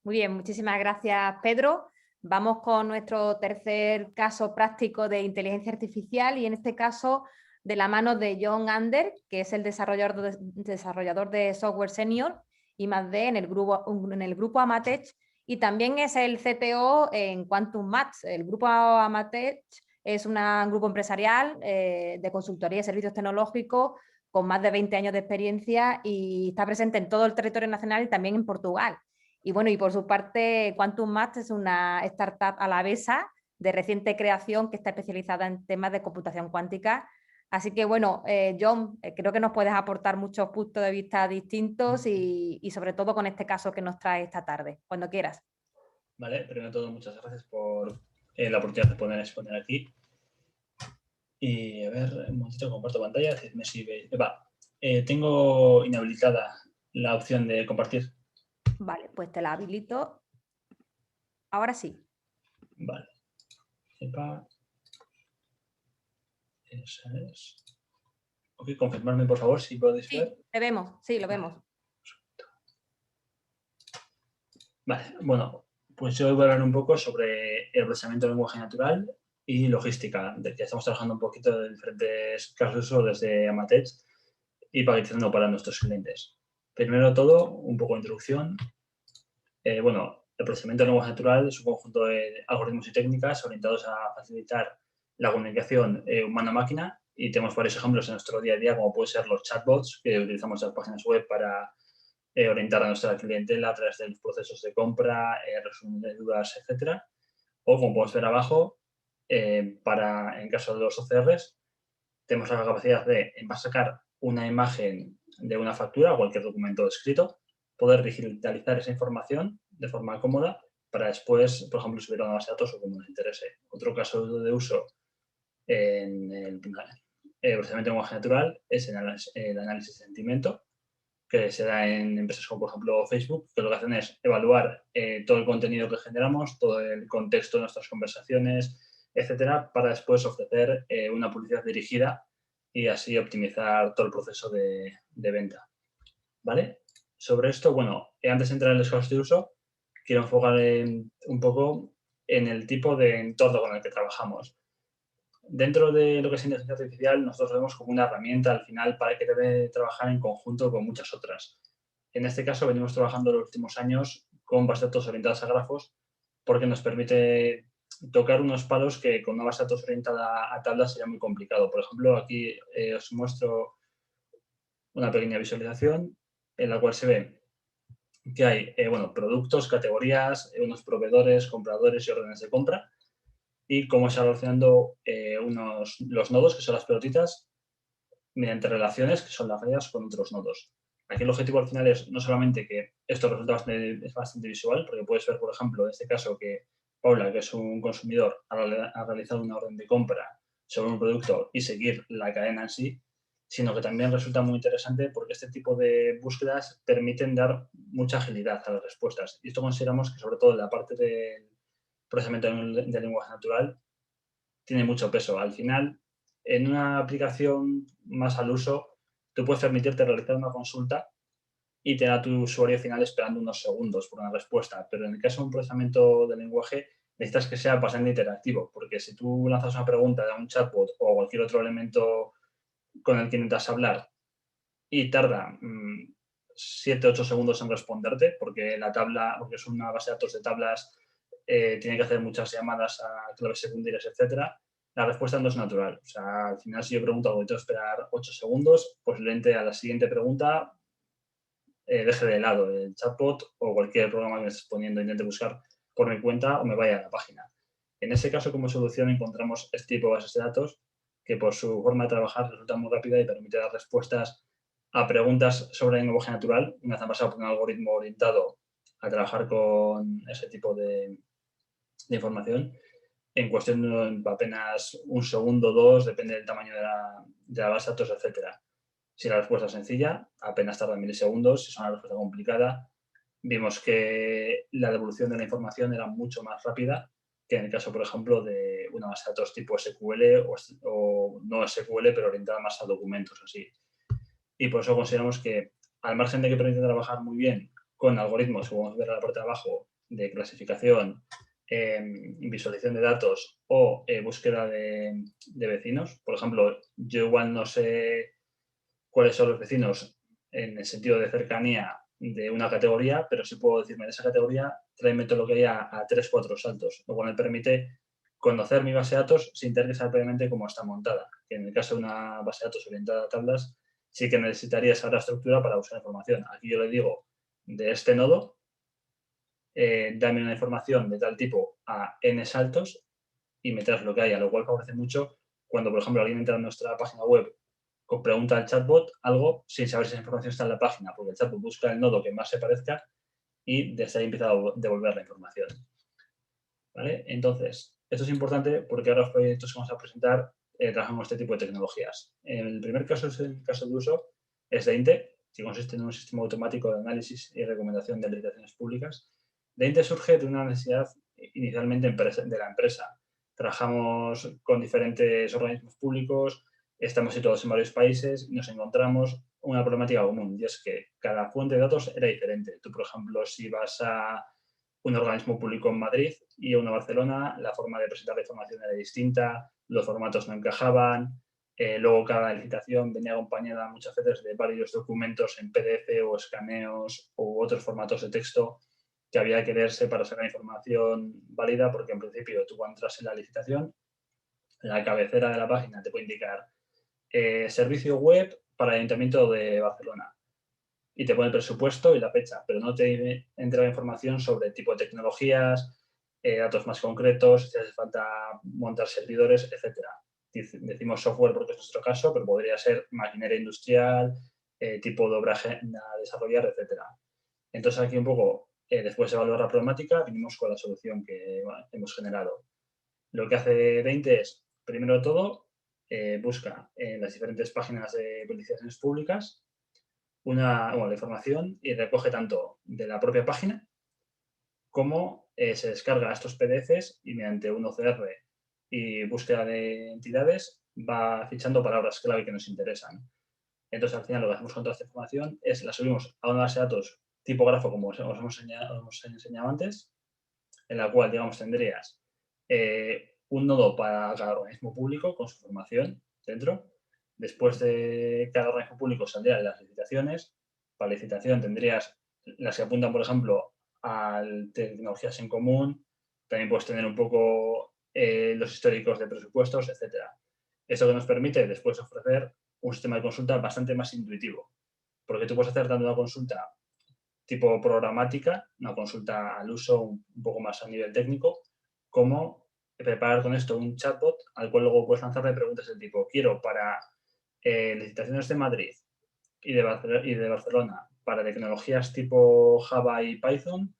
Muy bien, muchísimas gracias, Pedro. Vamos con nuestro tercer caso práctico de inteligencia artificial y en este caso de la mano de John Ander, que es el desarrollador de software senior I+D en el grupo Amatech y también es el CTO en Quantum Maths. El grupo Amatech es un grupo empresarial de consultoría y servicios tecnológicos con más de 20 años de experiencia y está presente en todo el territorio nacional y también en Portugal. Y bueno, y por su parte, Quantum Maths es una startup alavesa de reciente creación que está especializada en temas de computación cuántica. Así que bueno, John, creo que nos puedes aportar muchos puntos de vista distintos y sobre todo con este caso que nos trae esta tarde, cuando quieras. Vale, primero de todo, muchas gracias por la oportunidad de poder exponer aquí. Y a ver, un momentito, comparto pantalla, decidme si veis. Tengo inhabilitada la opción de compartir. Vale, pues te la habilito. Ahora sí. Vale. Esa es. Ok, confirmarme por favor si podéis ver. Te vemos, sí, lo vemos. Vale, bueno, pues yo voy a hablar un poco sobre el procesamiento de lenguaje natural y logística, de que estamos trabajando un poquito de diferentes casos de uso desde Amatech y paquetizando para nuestros clientes. Primero de todo, un poco de introducción. Bueno, el procesamiento de lenguaje natural es un conjunto de algoritmos y técnicas orientados a facilitar la comunicación humana-máquina y tenemos varios ejemplos en nuestro día a día, como pueden ser los chatbots, que utilizamos en las páginas web para orientar a nuestra clientela a través de los procesos de compra, resumen de dudas, etcétera. O, como podemos ver abajo, en caso de los OCRs, tenemos la capacidad de, en base a sacar una imagen de una factura o cualquier documento escrito, poder digitalizar esa información de forma cómoda para después, por ejemplo, subir a una base de datos o como nos interese. Otro caso de uso en el procesamiento de lenguaje natural es el análisis de sentimiento, que se da en empresas como, por ejemplo, Facebook, que lo que hacen es evaluar todo el contenido que generamos, todo el contexto de nuestras conversaciones, etcétera, para después ofrecer una publicidad dirigida y así optimizar todo el proceso de venta. ¿Vale? Sobre esto, bueno, antes de entrar en los casos de uso, quiero enfocar un poco en el tipo de entorno con el que trabajamos. Dentro de lo que es inteligencia artificial, nosotros lo vemos como una herramienta al final para que debe trabajar en conjunto con muchas otras. En este caso, venimos trabajando en los últimos años con bases de datos orientadas a grafos porque nos permite tocar unos palos que con una base de datos orientada a tablas sería muy complicado. Por ejemplo, aquí os muestro una pequeña visualización en la cual se ve que hay productos, categorías, unos proveedores, compradores y órdenes de compra, y cómo se van relacionando los nodos, que son las pelotitas, mediante relaciones, que son las rayas, con otros nodos. Aquí el objetivo al final es no solamente que esto resulta bastante visual, porque puedes ver, por ejemplo, en este caso que Paula, que es un consumidor, ha realizado una orden de compra sobre un producto y seguir la cadena en sí, sino que también resulta muy interesante porque este tipo de búsquedas permiten dar mucha agilidad a las respuestas. Y esto consideramos que, sobre todo en la parte del procesamiento de lenguaje natural, tiene mucho peso. Al final, en una aplicación más al uso, tú puedes permitirte realizar una consulta y tener a tu usuario final esperando unos segundos por una respuesta. Pero en el caso de un procesamiento de lenguaje, necesitas que sea bastante interactivo, porque si tú lanzas una pregunta a un chatbot o cualquier otro elemento con el que intentas hablar y tarda 7-8 segundos en responderte, porque porque es una base de datos de tablas, tiene que hacer muchas llamadas a claves secundarias, etcétera, la respuesta no es natural. O sea, al final, si yo pregunto algo y tengo que esperar 8 segundos, posiblemente a la siguiente pregunta deje de lado el chatbot o cualquier programa que me estés poniendo, intente buscar por mi cuenta o me vaya a la página. En ese caso, como solución, encontramos este tipo de bases de datos que por su forma de trabajar resulta muy rápida y permite dar respuestas a preguntas sobre el lenguaje natural, una vez han pasado por un algoritmo orientado a trabajar con ese tipo de información. en cuestión de apenas un segundo o dos, depende del tamaño de la base de datos, etcétera. Si la respuesta es sencilla, apenas tarda milisegundos. Si es una respuesta complicada, vimos que la devolución de la información era mucho más rápida que en el caso, por ejemplo, de una base de datos tipo SQL o no SQL, pero orientada más a documentos así. Y por eso consideramos que, al margen de que permite trabajar muy bien con algoritmos, como vamos a ver a la parte de abajo, de clasificación, visualización de datos o búsqueda de vecinos. Por ejemplo, yo igual no sé cuáles son los vecinos en el sentido de cercanía de una categoría, pero sí puedo decirme de esa categoría, tráeme todo lo que hay a 3-4 saltos, lo cual me permite conocer mi base de datos sin tener que saber previamente cómo está montada. Que en el caso de una base de datos orientada a tablas, sí que necesitaría saber la estructura para usar información. Aquí yo le digo, de este nodo, dame una información de tal tipo a n saltos y me traes lo que haya, lo cual favorece mucho cuando, por ejemplo, alguien entra en nuestra página web, pregunta al chatbot algo sin saber si esa información está en la página, porque el chatbot busca el nodo que más se parezca y desde ahí empieza a devolver la información. ¿Vale? Entonces, esto es importante porque ahora los proyectos que vamos a presentar trabajamos este tipo de tecnologías. El primer caso es el caso de uso, es Deinte, que consiste en un sistema automático de análisis y recomendación de licitaciones públicas. Deinte surge de una necesidad inicialmente de la empresa. Trabajamos con diferentes organismos públicos, estamos situados en varios países y nos encontramos una problemática común, y es que cada fuente de datos era diferente. Tú, por ejemplo, si vas a un organismo público en Madrid y uno en Barcelona, la forma de presentar la información era distinta, los formatos no encajaban, luego cada licitación venía acompañada muchas veces de varios documentos en PDF o escaneos u otros formatos de texto que había que leerse para sacar información válida, porque en principio tú cuando entras en la licitación, la cabecera de la página te puede indicar servicio web para el Ayuntamiento de Barcelona y te pone el presupuesto y la fecha, pero no te entra información sobre tipo de tecnologías, datos más concretos, si hace falta montar servidores, etcétera. Decimos software porque es nuestro caso, pero podría ser maquinaria industrial, tipo de obra a desarrollar, etcétera. Entonces aquí un poco, después de evaluar la problemática, vinimos con la solución que hemos generado. Lo que hace Deinte es, primero de todo, busca en las diferentes páginas de licitaciones públicas la información y recoge tanto de la propia página como se descarga estos PDFs y mediante un OCR y búsqueda de entidades va fichando palabras clave que nos interesan. Entonces, al final, lo que hacemos con toda esta información es la subimos a una base de datos tipo grafo, como os hemos enseñado antes, en la cual, digamos, tendrías un nodo para cada organismo público con su información dentro. Después de cada organismo público saldrían las licitaciones. Para la licitación tendrías las que apuntan, por ejemplo, a tecnologías en común. También puedes tener un poco los históricos de presupuestos, etcétera. Eso que nos permite después ofrecer un sistema de consulta bastante más intuitivo, porque tú puedes hacer tanto una consulta tipo programática, una consulta al uso un poco más a nivel técnico, como preparar con esto un chatbot al cual luego puedes lanzarle preguntas del tipo, quiero para licitaciones de Madrid y de Barcelona para tecnologías tipo Java y Python,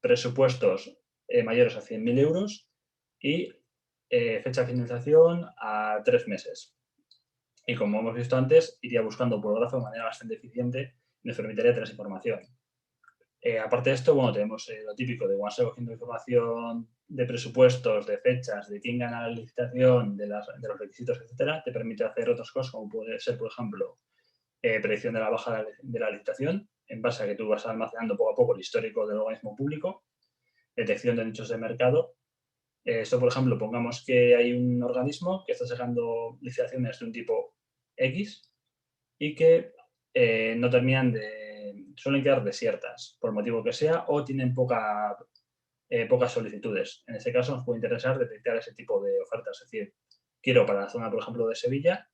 presupuestos mayores a 100.000 euros y fecha de finalización a 3 meses. Y como hemos visto antes, iría buscando por grafo de manera bastante eficiente y nos permitiría tener esa información. Aparte de esto, bueno, tenemos lo típico de cuando se cogiendo información de presupuestos, de fechas, de quién gana la licitación, de los requisitos, etcétera, te permite hacer otras cosas como puede ser, por ejemplo, predicción de la baja de la licitación, en base a que tú vas almacenando poco a poco el histórico del organismo público, detección de nichos de mercado. Esto, por ejemplo, pongamos que hay un organismo que está sacando licitaciones de un tipo X y que no terminan suelen quedar desiertas, por motivo que sea, o tienen pocas solicitudes. En este caso nos puede interesar detectar ese tipo de ofertas. Es decir, quiero para la zona, por ejemplo, de Sevilla,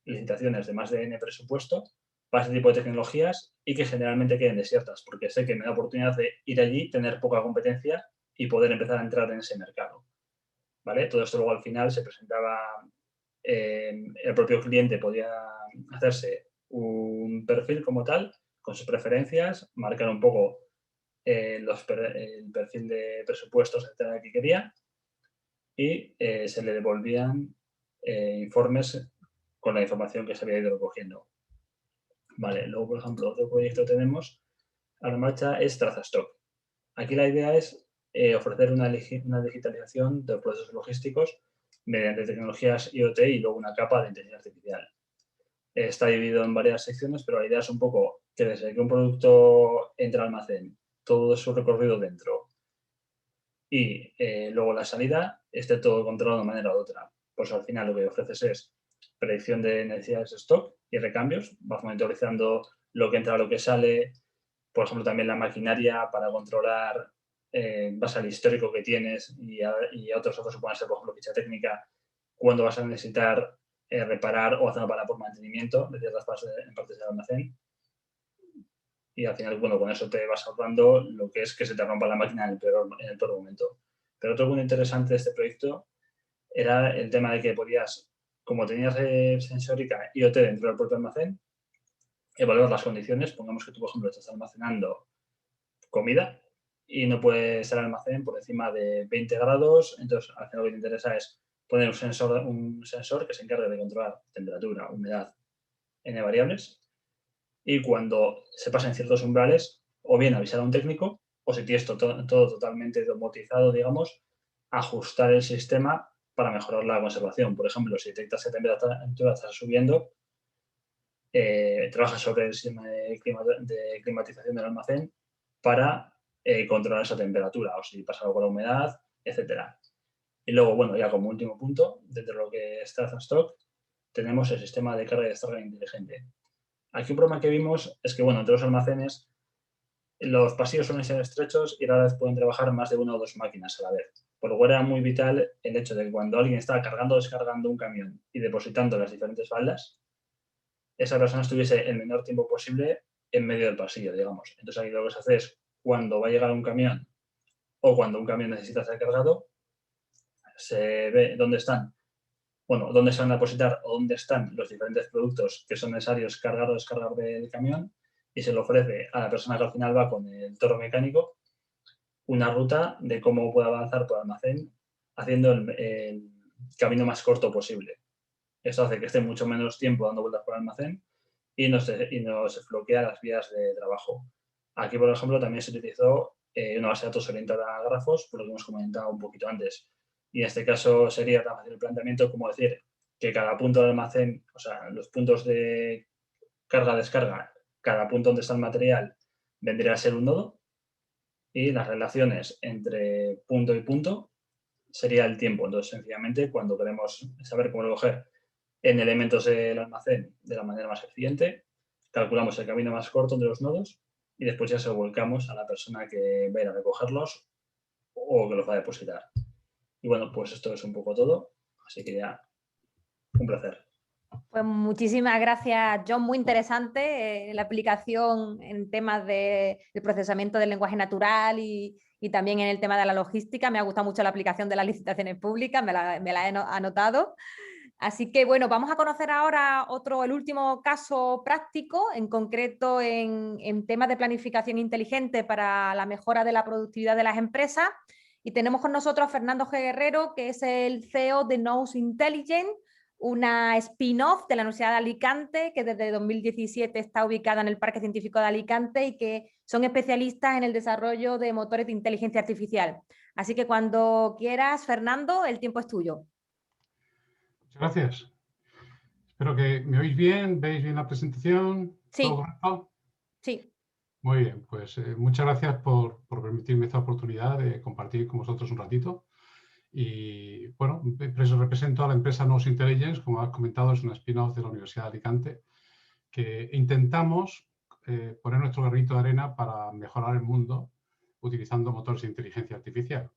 licitaciones de más de N presupuesto para este tipo de tecnologías y que generalmente queden desiertas, porque sé que me da oportunidad de ir allí, tener poca competencia y poder empezar a entrar en ese mercado. ¿Vale? Todo esto luego al final se presentaba, el propio cliente podía hacerse un perfil como tal, con sus preferencias, marcar un poco el perfil de presupuestos, etcétera, que quería, y se le devolvían informes con la información que se había ido recogiendo. Vale, luego, por ejemplo, otro proyecto que tenemos a la marcha es TrazaStock. Aquí la idea es ofrecer una digitalización de los procesos logísticos mediante tecnologías IoT y luego una capa de inteligencia artificial. Está dividido en varias secciones, pero la idea es un poco que desde que un producto entra al almacén, todo su recorrido dentro y luego la salida esté todo controlado de una manera u otra. Pues al final lo que ofreces es predicción de necesidades de stock y recambios, vas monitorizando lo que entra, lo que sale, por ejemplo también la maquinaria para controlar base al histórico que tienes y a otros datos que pueden ser, por ejemplo, ficha técnica, cuándo vas a necesitar reparar o hacer una parada por mantenimiento de ciertas partes del almacén. Y al final, bueno, con eso te vas ahorrando lo que es que se te rompa la máquina en el peor momento. Pero otro punto interesante de este proyecto era el tema de que podías, como tenías sensórica IoT dentro del propio almacén, evaluar las condiciones. Pongamos que tú, por ejemplo, estás almacenando comida y no puedes estar en el almacén por encima de 20 grados. Entonces, al final lo que te interesa es poner un sensor que se encargue de controlar temperatura, humedad, n variables. Y cuando se pasen ciertos umbrales, o bien avisar a un técnico, o si tienes todo totalmente domotizado, digamos, ajustar el sistema para mejorar la conservación. Por ejemplo, si detectas que la temperatura está subiendo, trabajas sobre el sistema de climatización del almacén para controlar esa temperatura, o si pasa algo con la humedad, etc. Y luego, bueno, ya como último punto, dentro de lo que es TrazaStock, tenemos el sistema de carga y descarga inteligente. Aquí un problema que vimos es que, bueno, entre los almacenes los pasillos suelen ser estrechos y a la vez pueden trabajar más de una o dos máquinas a la vez. Por lo cual era muy vital el hecho de que cuando alguien estaba cargando o descargando un camión y depositando las diferentes faldas, esa persona estuviese el menor tiempo posible en medio del pasillo, digamos. Entonces aquí lo que se hace es, cuando va a llegar un camión o cuando un camión necesita ser cargado, se ve dónde están, bueno, dónde se van a depositar o dónde están los diferentes productos que son necesarios cargar o descargar del camión y se le ofrece a la persona que al final va con el toro mecánico una ruta de cómo puede avanzar por el almacén haciendo el camino más corto posible. Eso hace que esté mucho menos tiempo dando vueltas por el almacén y nos bloquea las vías de trabajo. Aquí, por ejemplo, también se utilizó una base de datos orientada a grafos, por lo que hemos comentado un poquito antes. Y en este caso sería tan fácil el planteamiento como decir que cada punto del almacén, o sea, los puntos de carga-descarga, cada punto donde está el material vendría a ser un nodo y las relaciones entre punto y punto sería el tiempo. Entonces, sencillamente, cuando queremos saber cómo recoger en elementos del almacén de la manera más eficiente, calculamos el camino más corto de los nodos y después ya se lo volcamos a la persona que va a ir a recogerlos o que los va a depositar. Y bueno, pues esto es un poco todo. Así que ya, un placer. Pues muchísimas gracias, John. Muy interesante la aplicación en temas del procesamiento del lenguaje natural y también en el tema de la logística. Me ha gustado mucho la aplicación de las licitaciones públicas, me la he anotado. Así que bueno, vamos a conocer ahora el último caso práctico, en concreto en temas de planificación inteligente para la mejora de la productividad de las empresas. Y tenemos con nosotros a Fernando G. Guerrero, que es el CEO de Nous Intelligent, una spin-off de la Universidad de Alicante, que desde 2017 está ubicada en el Parque Científico de Alicante y que son especialistas en el desarrollo de motores de inteligencia artificial. Así que cuando quieras, Fernando, el tiempo es tuyo. Muchas gracias. Espero que me oís bien, veis bien la presentación. Sí. ¿Todo correcto? Sí. Muy bien, pues muchas gracias por permitirme esta oportunidad de compartir con vosotros un ratito. Y bueno, represento a la empresa Nous Intelligence, como has comentado, es una spin-off de la Universidad de Alicante, que intentamos poner nuestro granito de arena para mejorar el mundo utilizando motores de inteligencia artificial.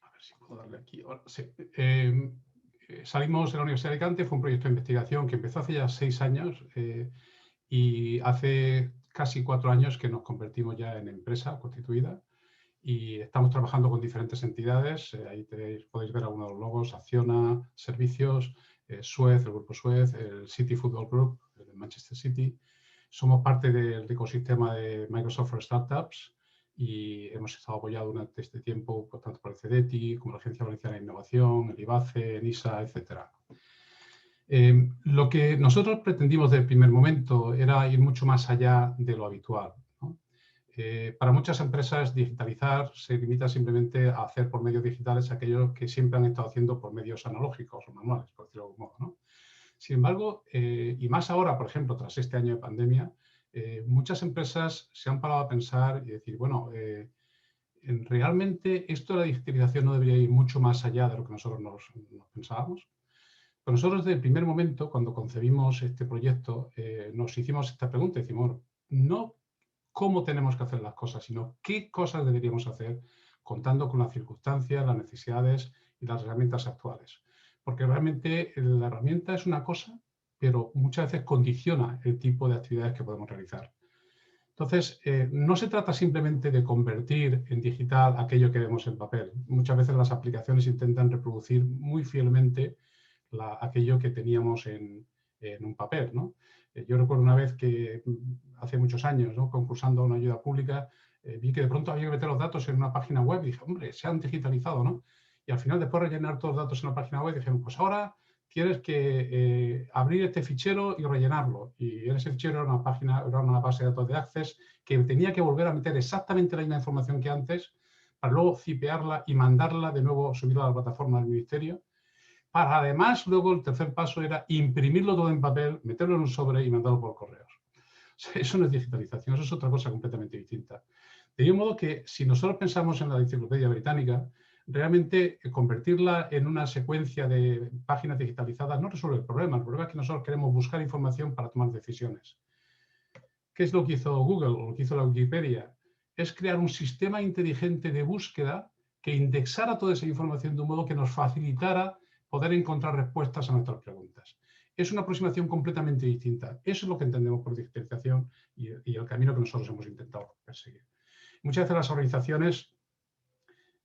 A ver si puedo darle aquí. Ahora, sí. Salimos de la Universidad de Alicante, fue un proyecto de investigación que empezó hace ya 6 años y hace casi 4 años que nos convertimos ya en empresa constituida. Y estamos trabajando con diferentes entidades. Ahí podéis ver algunos de los logos: Acciona, Servicios, Suez, el grupo Suez, el City Football Group, el de Manchester City. Somos parte del ecosistema de Microsoft for Startups y hemos estado apoyados durante este tiempo tanto por el CEDETI como la Agencia Valenciana de Innovación, el IBACE, ENISA, etc. Lo que nosotros pretendimos desde el primer momento era ir mucho más allá de lo habitual, ¿no? Para muchas empresas digitalizar se limita simplemente a hacer por medios digitales aquello que siempre han estado haciendo por medios analógicos o manuales, por decirlo de algún modo, ¿no? Sin embargo, y más ahora, por ejemplo, tras este año de pandemia, muchas empresas se han parado a pensar y decir, bueno, realmente esto de la digitalización no debería ir mucho más allá de lo que nosotros nos pensábamos. Pero nosotros desde el primer momento, cuando concebimos este proyecto, nos hicimos esta pregunta, decimos, no cómo tenemos que hacer las cosas, sino qué cosas deberíamos hacer contando con las circunstancias, las necesidades y las herramientas actuales. Porque realmente la herramienta es una cosa, pero muchas veces condiciona el tipo de actividades que podemos realizar. Entonces, no se trata simplemente de convertir en digital aquello que vemos en papel. Muchas veces las aplicaciones intentan reproducir muy fielmente aquello que teníamos en un papel, ¿no? Yo recuerdo una vez que hace muchos años, ¿no?, concursando una ayuda pública, vi que de pronto había que meter los datos en una página web y dije, hombre, se han digitalizado, ¿no? Y al final, después de rellenar todos los datos en la página web, dijeron, pues ahora tienes que abrir este fichero y rellenarlo. Y en ese fichero era una página, era una base de datos de Access que tenía que volver a meter exactamente la misma información que antes para luego zipearla y mandarla de nuevo, subirla a la plataforma del ministerio. Para además, luego el tercer paso era imprimirlo todo en papel, meterlo en un sobre y mandarlo por correos. O sea, eso no es digitalización, eso es otra cosa completamente distinta. De modo que si nosotros pensamos en la Enciclopedia Británica, realmente convertirla en una secuencia de páginas digitalizadas no resuelve el problema. El problema es que nosotros queremos buscar información para tomar decisiones. ¿Qué es lo que hizo Google o lo que hizo la Wikipedia? Es crear un sistema inteligente de búsqueda que indexara toda esa información de un modo que nos facilitara poder encontrar respuestas a nuestras preguntas. Es una aproximación completamente distinta. Eso es lo que entendemos por digitalización y el camino que nosotros hemos intentado perseguir. Muchas veces las organizaciones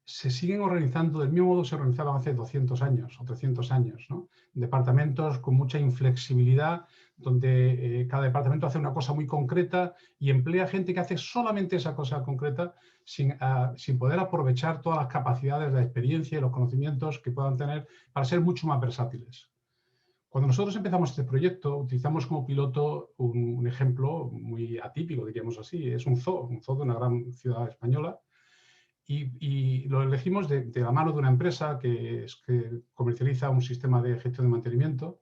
se siguen organizando del mismo modo que se organizaban hace 200 años o 300 años, ¿no? Departamentos con mucha inflexibilidad, donde cada departamento hace una cosa muy concreta y emplea gente que hace solamente esa cosa concreta sin poder aprovechar todas las capacidades, la experiencia y los conocimientos que puedan tener para ser mucho más versátiles. Cuando nosotros empezamos este proyecto, utilizamos como piloto un ejemplo muy atípico, diríamos así. Es un zoo de una gran ciudad española. Y lo elegimos de la mano de una empresa que comercializa un sistema de gestión de mantenimiento,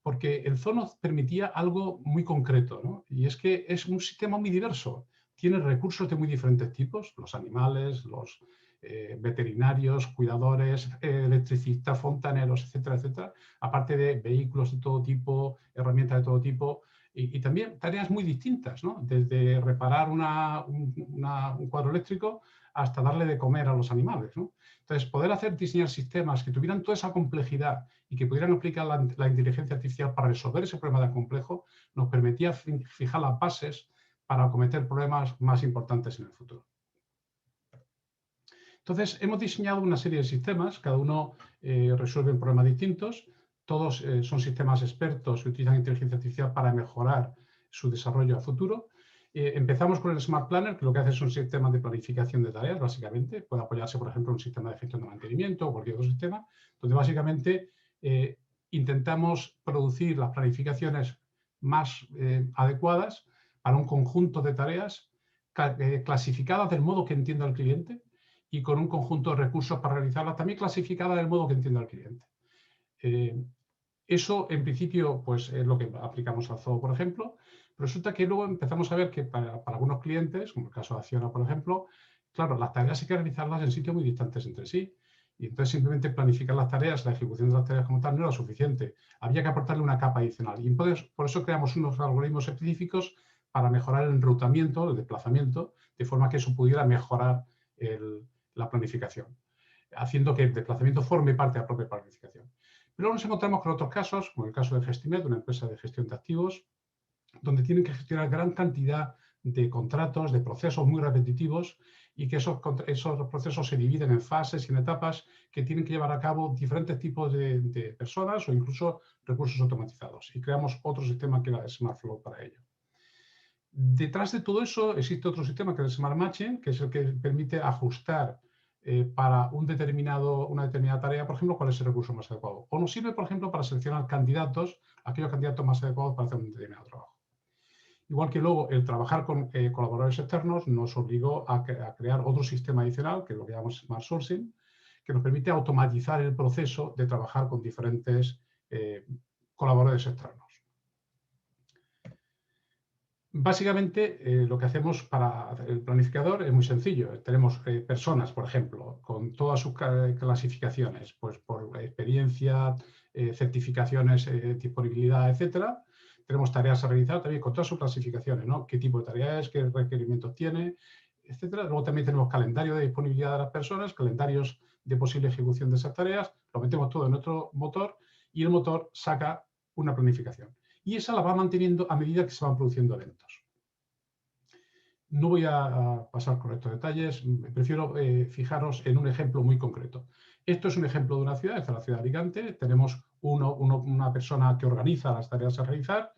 porque el zoo nos permitía algo muy concreto, ¿no? Y es que es un sistema muy diverso. Tiene recursos de muy diferentes tipos, los animales, los veterinarios, cuidadores, electricistas, fontaneros, etcétera, etcétera, aparte de vehículos de todo tipo, herramientas de todo tipo, y también tareas muy distintas, ¿no? Desde reparar un cuadro eléctrico hasta darle de comer a los animales, ¿no? Entonces, poder diseñar sistemas que tuvieran toda esa complejidad y que pudieran aplicar la inteligencia artificial para resolver ese problema tan complejo, nos permitía fijar las bases para acometer problemas más importantes en el futuro. Entonces, hemos diseñado una serie de sistemas, cada uno resuelve problemas distintos, todos son sistemas expertos que utilizan inteligencia artificial para mejorar su desarrollo a futuro. Empezamos con el Smart Planner, que lo que hace es un sistema de planificación de tareas, básicamente. Puede apoyarse, por ejemplo, en un sistema de gestión de mantenimiento o cualquier otro sistema, donde básicamente intentamos producir las planificaciones más adecuadas para un conjunto de tareas clasificadas del modo que entienda el cliente y con un conjunto de recursos para realizarlas también clasificadas del modo que entienda el cliente. Eso, en principio, pues es lo que aplicamos al zoo, por ejemplo. Pero resulta que luego empezamos a ver que para algunos clientes, como el caso de Acciona, por ejemplo, claro, las tareas hay que realizarlas en sitios muy distantes entre sí. Y entonces simplemente planificar las tareas, la ejecución de las tareas como tal no era suficiente. Había que aportarle una capa adicional. Y entonces, por eso creamos unos algoritmos específicos para mejorar el enrutamiento, el desplazamiento, de forma que eso pudiera mejorar la planificación, haciendo que el desplazamiento forme parte de la propia planificación. Pero luego nos encontramos con otros casos, como el caso de Gestimed, una empresa de gestión de activos, donde tienen que gestionar gran cantidad de contratos, de procesos muy repetitivos y que esos procesos se dividen en fases y en etapas que tienen que llevar a cabo diferentes tipos de personas o incluso recursos automatizados. Y creamos otro sistema que era SmartFlow para ello. Detrás de todo eso existe otro sistema que es el Smart Matching, que es el que permite ajustar para una determinada tarea, por ejemplo, cuál es el recurso más adecuado. O nos sirve, por ejemplo, para seleccionar candidatos, aquellos candidatos más adecuados para hacer un determinado trabajo. Igual que luego el trabajar con colaboradores externos nos obligó a crear otro sistema adicional, que es lo que llamamos Smart Sourcing, que nos permite automatizar el proceso de trabajar con diferentes colaboradores externos. Básicamente, lo que hacemos para el planificador es muy sencillo. Tenemos personas, por ejemplo, con todas sus clasificaciones, pues por experiencia, certificaciones, disponibilidad, etcétera. Tenemos tareas a realizar también con todas sus clasificaciones, ¿no? Qué tipo de tarea es, qué requerimientos tiene, etcétera. Luego también tenemos calendario de disponibilidad de las personas, calendarios de posible ejecución de esas tareas. Lo metemos todo en nuestro motor y el motor saca una planificación. Y esa la va manteniendo a medida que se van produciendo eventos. No voy a pasar con estos detalles, prefiero fijaros en un ejemplo muy concreto. Esto es un ejemplo de una ciudad, esta es la ciudad de Alicante. Tenemos una persona que organiza las tareas a realizar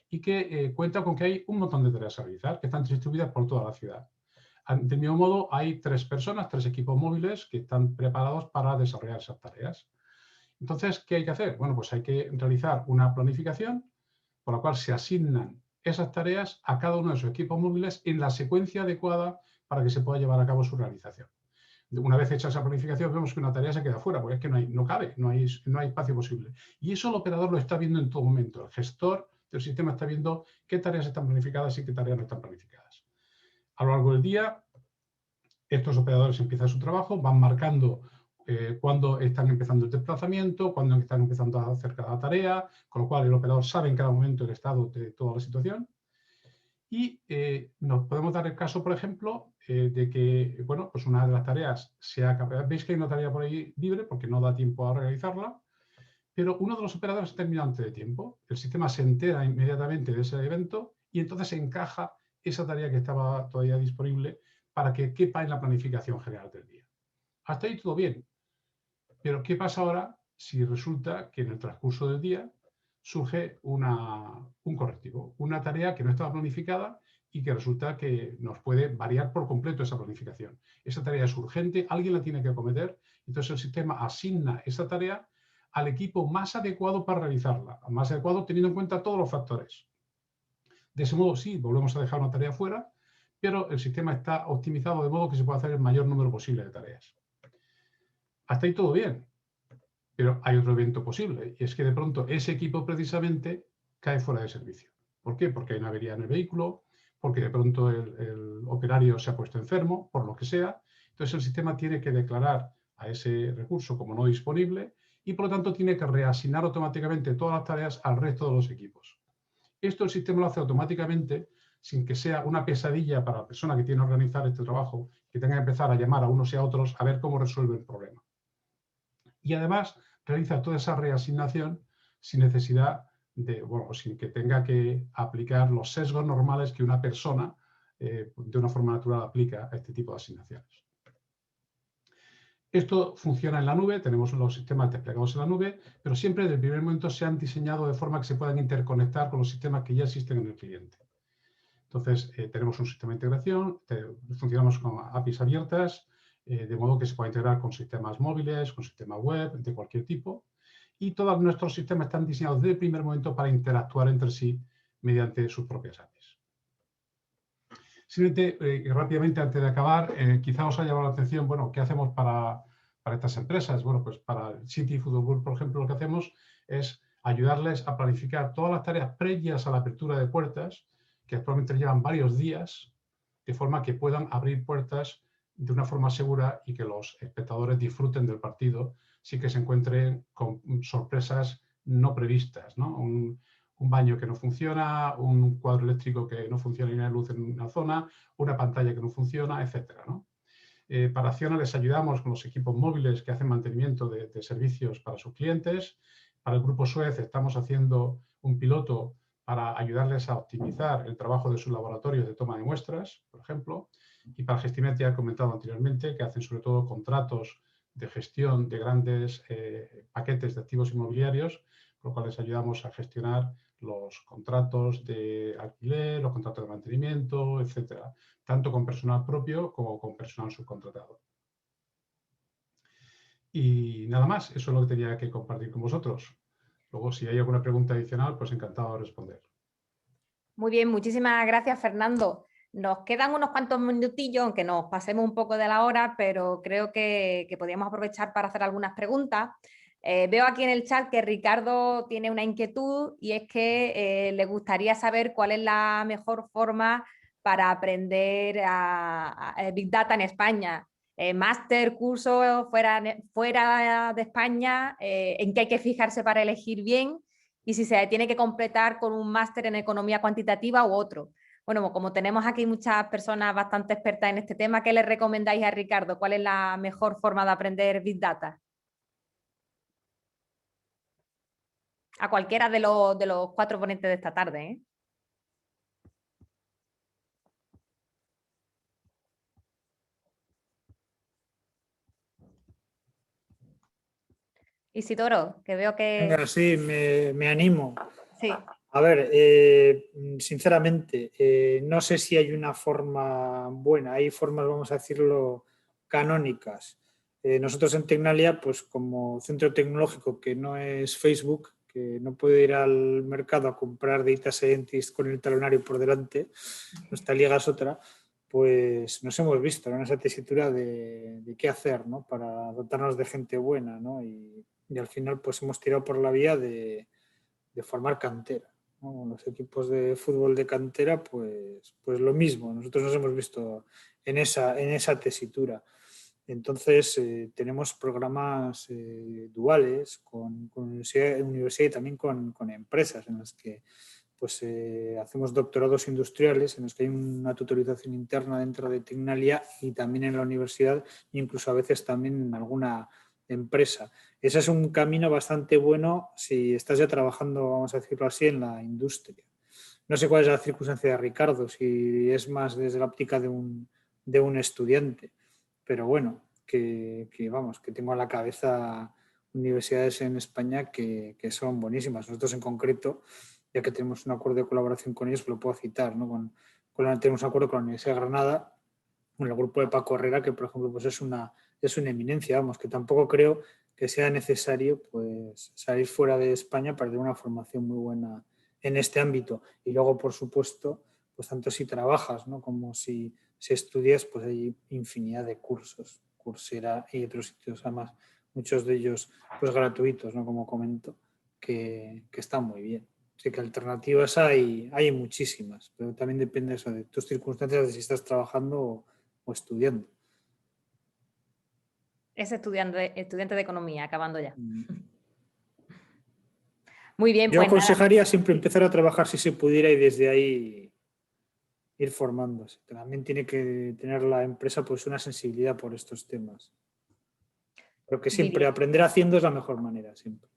y que cuenta con que hay un montón de tareas a realizar que están distribuidas por toda la ciudad. Del mismo modo, hay 3 personas, 3 equipos móviles que están preparados para desarrollar esas tareas. Entonces, ¿qué hay que hacer? Bueno, pues hay que realizar una planificación por la cual se asignan esas tareas a cada uno de sus equipos móviles en la secuencia adecuada para que se pueda llevar a cabo su realización. Una vez hecha esa planificación, vemos que una tarea se queda fuera, porque es que no cabe, no hay espacio posible. Y eso el operador lo está viendo en todo momento. El gestor del sistema está viendo qué tareas están planificadas y qué tareas no están planificadas. A lo largo del día, estos operadores empiezan su trabajo, van marcando cuándo están empezando el desplazamiento, cuándo están empezando a hacer cada tarea, con lo cual el operador sabe en cada momento el estado de toda la situación. Y nos podemos dar el caso, por ejemplo, de que, bueno, pues una de las tareas veis que hay una tarea por ahí libre porque no da tiempo a realizarla, pero uno de los operadores ha terminado antes de tiempo. El sistema se entera inmediatamente de ese evento y entonces encaja esa tarea que estaba todavía disponible para que quepa en la planificación general del día. Hasta ahí todo bien. Pero ¿qué pasa ahora si resulta que en el transcurso del día surge un correctivo, una tarea que no estaba planificada y que resulta que nos puede variar por completo esa planificación? Esa tarea es urgente, alguien la tiene que acometer, entonces el sistema asigna esa tarea al equipo más adecuado para realizarla, más adecuado teniendo en cuenta todos los factores. De ese modo, sí, volvemos a dejar una tarea fuera, pero el sistema está optimizado de modo que se puede hacer el mayor número posible de tareas. Hasta ahí todo bien, pero hay otro evento posible, y es que de pronto ese equipo precisamente cae fuera de servicio. ¿Por qué? Porque hay una avería en el vehículo, porque de pronto el operario se ha puesto enfermo, por lo que sea. Entonces el sistema tiene que declarar a ese recurso como no disponible y por lo tanto tiene que reasignar automáticamente todas las tareas al resto de los equipos. Esto el sistema lo hace automáticamente sin que sea una pesadilla para la persona que tiene que organizar este trabajo, que tenga que empezar a llamar a unos y a otros a ver cómo resuelve el problema. Y además realiza toda esa reasignación sin necesidad sin que tenga que aplicar los sesgos normales que una persona de una forma natural aplica a este tipo de asignaciones. Esto funciona en la nube, tenemos los sistemas desplegados en la nube, pero siempre desde el primer momento se han diseñado de forma que se puedan interconectar con los sistemas que ya existen en el cliente. Entonces, tenemos un sistema de integración, funcionamos con APIs abiertas, de modo que se pueda integrar con sistemas móviles, con sistemas web, de cualquier tipo. Y todos nuestros sistemas están diseñados desde el primer momento para interactuar entre sí mediante sus propias APIs. Simplemente, rápidamente, antes de acabar, quizá os haya llamado la atención, bueno, ¿qué hacemos para estas empresas? Bueno, pues para el City Football Group, por ejemplo, lo que hacemos es ayudarles a planificar todas las tareas previas a la apertura de puertas, que actualmente llevan varios días, de forma que puedan abrir puertas de una forma segura y que los espectadores disfruten del partido sin que se encuentren con sorpresas no previstas, ¿no? Un baño que no funciona, un cuadro eléctrico que no funciona y no hay luz en una zona, una pantalla que no funciona, etcétera, ¿no? Para Acciona les ayudamos con los equipos móviles que hacen mantenimiento de servicios para sus clientes. Para el Grupo Suez estamos haciendo un piloto para ayudarles a optimizar el trabajo de sus laboratorios de toma de muestras, por ejemplo. Y para Gestimet ya he comentado anteriormente que hacen sobre todo contratos de gestión de grandes paquetes de activos inmobiliarios, con lo cual les ayudamos a gestionar los contratos de alquiler, los contratos de mantenimiento, etcétera, tanto con personal propio como con personal subcontratado. Y nada más, eso es lo que tenía que compartir con vosotros. Luego, si hay alguna pregunta adicional, pues encantado de responder. Muy bien, muchísimas gracias, Fernando. Nos quedan unos cuantos minutillos, aunque nos pasemos un poco de la hora, pero creo que podríamos aprovechar para hacer algunas preguntas. Veo aquí en el chat que Ricardo tiene una inquietud y es que le gustaría saber cuál es la mejor forma para aprender a Big Data en España. Máster, curso fuera de España, en qué hay que fijarse para elegir bien y si se tiene que completar con un máster en economía cuantitativa u otro. Bueno, como tenemos aquí muchas personas bastante expertas en este tema, ¿qué le recomendáis a Ricardo? ¿Cuál es la mejor forma de aprender Big Data? A cualquiera de los 4 ponentes de esta tarde, ¿eh? Isidoro, que veo que... Venga, sí, me animo. Sí. A ver, sinceramente, no sé si hay una forma buena. Hay formas, vamos a decirlo, canónicas. Nosotros en Tecnalia, pues como centro tecnológico que no es Facebook, que no puede ir al mercado a comprar data scientist con el talonario por delante, nuestra liga es otra, pues nos hemos visto en esa tesitura de qué hacer, ¿no? Para dotarnos de gente buena, ¿no? Y al final pues hemos tirado por la vía de formar cantera, ¿no? Los equipos de fútbol de cantera, pues lo mismo. Nosotros nos hemos visto en esa tesitura. Entonces, tenemos programas duales con universidad y también con empresas en las que pues, hacemos doctorados industriales, en los que hay una tutorización interna dentro de Tecnalia y también en la universidad, incluso a veces también en alguna empresa. Ese es un camino bastante bueno si estás ya trabajando, vamos a decirlo así, en la industria. No sé cuál es la circunstancia de Ricardo, si es más desde la óptica de un estudiante, pero bueno, que tengo a la cabeza universidades en España que son buenísimas. Nosotros en concreto, ya que tenemos un acuerdo de colaboración con ellos, lo puedo citar, ¿no? Tenemos un acuerdo con la Universidad de Granada, con el grupo de Paco Herrera, que por ejemplo pues es una eminencia, vamos, que tampoco creo que sea necesario pues salir fuera de España para tener una formación muy buena en este ámbito. Y luego, por supuesto, pues tanto si trabajas, ¿no? Como si estudias, pues hay infinidad de cursos, Coursera y otros sitios, además, muchos de ellos pues gratuitos, ¿no? Como comento, que están muy bien. Así que alternativas hay muchísimas, pero también depende eso, de tus circunstancias, de si estás trabajando o estudiando. Es estudiante de economía, acabando ya. Muy bien. Yo pues aconsejaría nada. siempre empezar a trabajar si se pudiera y desde ahí ir formándose. También tiene que tener la empresa pues una sensibilidad por estos temas. Pero que siempre aprender haciendo es la mejor manera, siempre.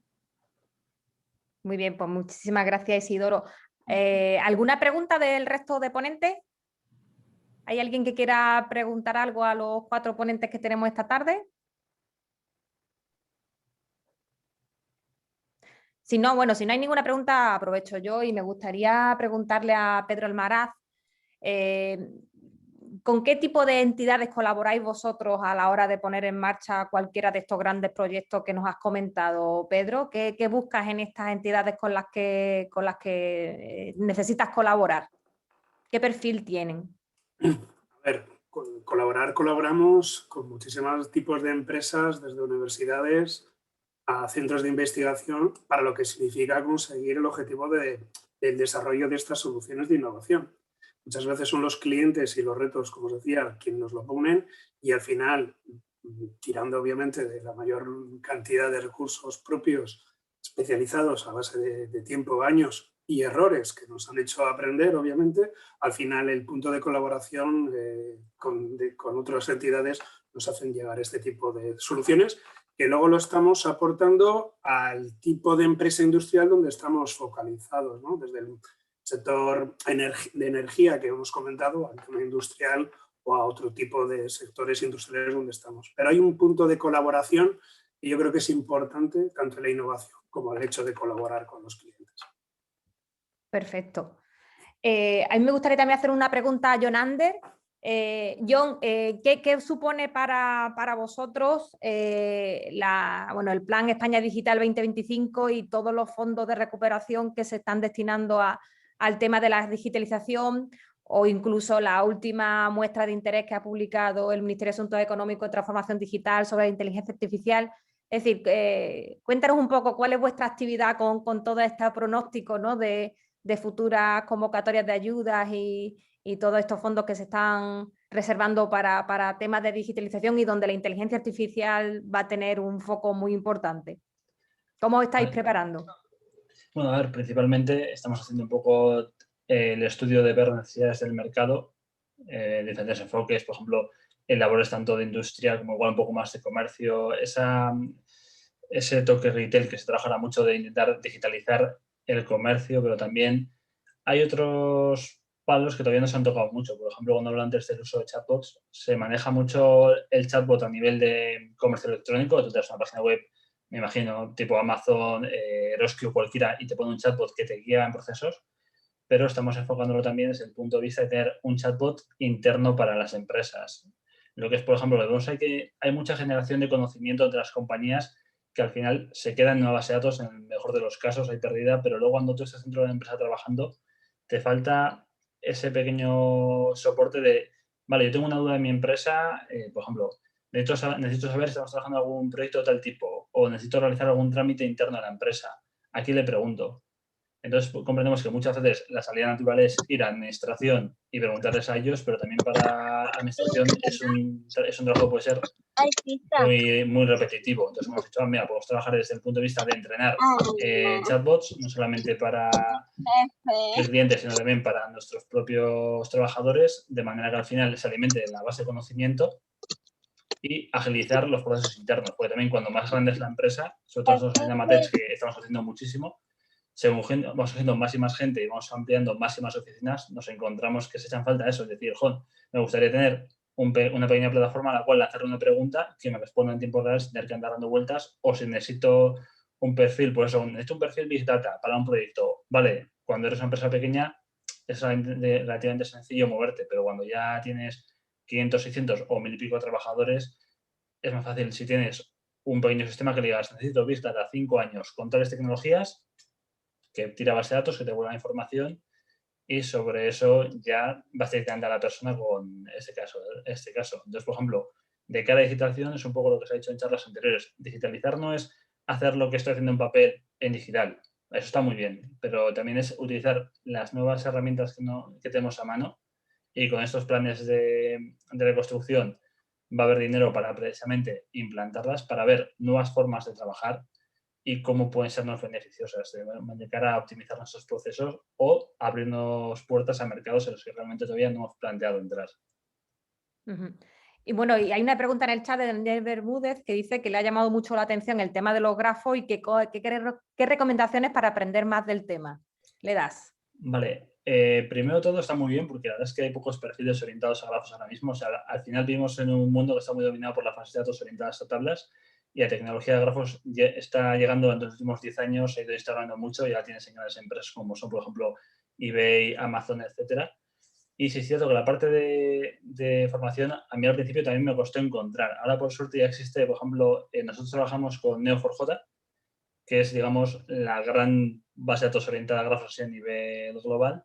Muy bien, pues muchísimas gracias, Isidoro. ¿Alguna pregunta del resto de ponentes? ¿Hay alguien que quiera preguntar algo a los 4 ponentes que tenemos esta tarde? Si no, bueno, si no hay ninguna pregunta, aprovecho yo y me gustaría preguntarle a Pedro Almaraz, ¿con qué tipo de entidades colaboráis vosotros a la hora de poner en marcha cualquiera de estos grandes proyectos que nos has comentado, Pedro? ¿Qué buscas en estas entidades con las que necesitas colaborar? ¿Qué perfil tienen? A ver, colaboramos con muchísimos tipos de empresas, desde universidades a centros de investigación, para lo que significa conseguir el objetivo del desarrollo de estas soluciones de innovación. Muchas veces son los clientes y los retos, como os decía, quienes nos lo ponen y al final, tirando obviamente de la mayor cantidad de recursos propios especializados a base de tiempo, años y errores que nos han hecho aprender, obviamente, al final el punto de colaboración con otras entidades nos hacen llegar a este tipo de soluciones que luego lo estamos aportando al tipo de empresa industrial donde estamos focalizados, ¿no? Desde el sector de energía que hemos comentado, al tema industrial o a otro tipo de sectores industriales donde estamos. Pero hay un punto de colaboración que yo creo que es importante, tanto en la innovación como el hecho de colaborar con los clientes. Perfecto. A mí me gustaría también hacer una pregunta a John Ander. John, ¿qué supone para vosotros el Plan España Digital 2025 y todos los fondos de recuperación que se están destinando al tema de la digitalización, o incluso la última muestra de interés que ha publicado el Ministerio de Asuntos Económicos y Transformación Digital sobre la inteligencia artificial? Es decir, cuéntanos un poco cuál es vuestra actividad con todo este pronóstico, ¿no?, de futuras convocatorias de ayudas y todos estos fondos que se están reservando para temas de digitalización y donde la inteligencia artificial va a tener un foco muy importante. ¿Cómo os estáis preparando? Bueno, a ver, principalmente estamos haciendo un poco el estudio de ver necesidades del mercado, diferentes enfoques, por ejemplo, en labores tanto de industria como igual un poco más de comercio, ese toque retail que se trabajará mucho de intentar digitalizar el comercio, pero también hay otros palos que todavía no se han tocado mucho. Por ejemplo, cuando hablo antes del uso de chatbots, se maneja mucho el chatbot a nivel de comercio electrónico. Tú te das una página web, me imagino, tipo Amazon, Eroski o cualquiera, y te pone un chatbot que te guía en procesos, pero estamos enfocándolo también desde el punto de vista de tener un chatbot interno para las empresas. Lo que es, por ejemplo, lo que vemos que hay mucha generación de conocimiento entre las compañías que al final se queda en una base de datos, en el mejor de los casos hay pérdida, pero luego cuando tú estás dentro de la empresa trabajando, te falta ese pequeño soporte de, vale, yo tengo una duda en mi empresa, por ejemplo, necesito saber si estamos trabajando en algún proyecto de tal tipo o necesito realizar algún trámite interno a la empresa. ¿A quién le pregunto? Entonces comprendemos que muchas veces la salida natural es ir a administración y preguntarles a ellos, pero también para administración es un trabajo que puede ser muy repetitivo. Entonces hemos dicho, mira, podemos trabajar desde el punto de vista de entrenar chatbots, no solamente para el cliente, sino también para nuestros propios trabajadores, de manera que al final se alimente en la base de conocimiento y agilizar los procesos internos, porque también cuando más grande es la empresa, sobre todo nosotros en Amatech, que estamos haciendo muchísimo, según vamos haciendo más y más gente y vamos ampliando más y más oficinas, nos encontramos que se echan falta eso, es decir, me gustaría tener una pequeña plataforma a la cual hacerle una pregunta que me responda en tiempo real sin tener que andar dando vueltas, o si necesito un perfil, por eso, necesito un perfil Big Data para un proyecto. Vale, cuando eres una empresa pequeña es relativamente sencillo moverte, pero cuando ya tienes 500, 600 o 1000 y pico trabajadores, es más fácil si tienes un pequeño sistema que le digas, necesito Big Data 5 años con tales tecnologías, que tira base de datos, que te vuelva información y sobre eso ya vas directamente a la persona con este caso. Entonces, por ejemplo, de cara a digitalización es un poco lo que se ha dicho en charlas anteriores. Digitalizar no es hacer lo que estoy haciendo en papel en digital. Eso está muy bien, pero también es utilizar las nuevas herramientas que tenemos a mano, y con estos planes de reconstrucción va a haber dinero para precisamente implantarlas, para ver nuevas formas de trabajar y cómo pueden sernos beneficiosas de cara a optimizar nuestros procesos o abrirnos puertas a mercados en los que realmente todavía no hemos planteado entrar. Y bueno, y hay una pregunta en el chat de Daniel Bermúdez que dice que le ha llamado mucho la atención el tema de los grafos y qué recomendaciones para aprender más del tema le das. Vale, primero todo está muy bien porque la verdad es que hay pocos perfiles orientados a grafos ahora mismo. O sea, al final vivimos en un mundo que está muy dominado por las bases de datos orientadas a tablas, y la tecnología de grafos está llegando en los últimos 10 años, se ha ido instalando mucho, ya tiene señales en empresas como son, por ejemplo, eBay, Amazon, etcétera. Y sí es cierto que la parte de formación a mí al principio también me costó encontrar. Ahora, por suerte, ya existe, por ejemplo, nosotros trabajamos con Neo4j, que es, digamos, la gran base de datos orientada a grafos a nivel global,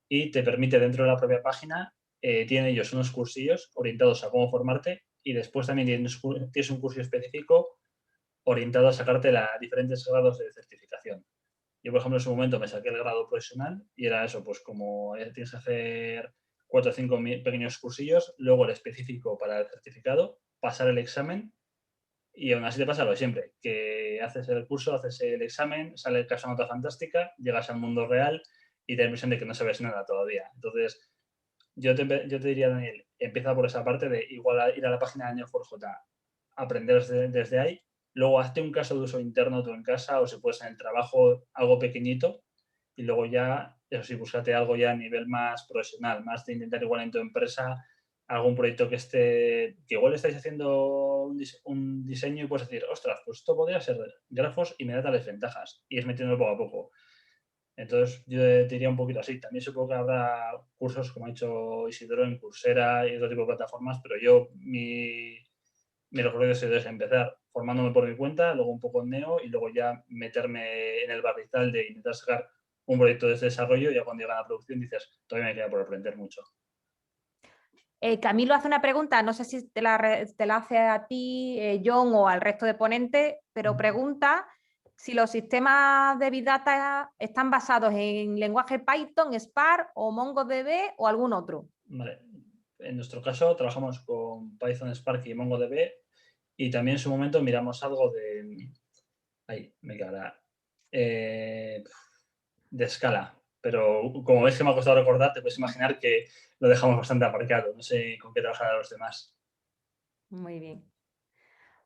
y te permite dentro de la propia página, tienen ellos unos cursillos orientados a cómo formarte, y después también tienes un curso específico orientado a sacarte diferentes grados de certificación. Yo, por ejemplo, en su momento me saqué el grado profesional y era eso, pues como tienes que hacer 4 o 5 pequeños cursillos, luego el específico para el certificado, pasar el examen, y aún así te pasa lo de siempre, que haces el curso, haces el examen, sale el caso nota fantástica, llegas al mundo real y te da la impresión de que no sabes nada todavía. Entonces, yo te diría, Daniel, empieza por esa parte de igual ir a la página de Neo4j, aprender desde ahí. Luego, hazte un caso de uso interno tú en casa, o si puedes en el trabajo, algo pequeñito, y luego ya, eso sí, búscate algo ya a nivel más profesional, más de intentar igual en tu empresa algún proyecto que igual estáis haciendo un diseño y puedes decir, ostras, pues esto podría ser grafos y me da tales ventajas, y ir metiéndolo poco a poco. Entonces, yo diría un poquito así. También supongo que habrá cursos, como ha dicho Isidoro, en Coursera y otro tipo de plataformas, pero yo mi recorrido es empezar formándome por mi cuenta, luego un poco en Neo y luego ya meterme en el barrizal de intentar sacar un proyecto de desarrollo, y ya cuando llega a la producción dices, todavía me queda por aprender mucho. Camilo hace una pregunta, no sé si te la hace a ti, John, o al resto de ponentes, pero pregunta si los sistemas de Big Data están basados en lenguaje Python, Spark o MongoDB o algún otro. Vale. En nuestro caso trabajamos con Python, Spark y MongoDB, y también en su momento miramos algo de... Ahí, me quedará... de Scala. Pero como ves que me ha costado recordar, te puedes imaginar que lo dejamos bastante aparcado. No sé con qué trabajar los demás. Muy bien.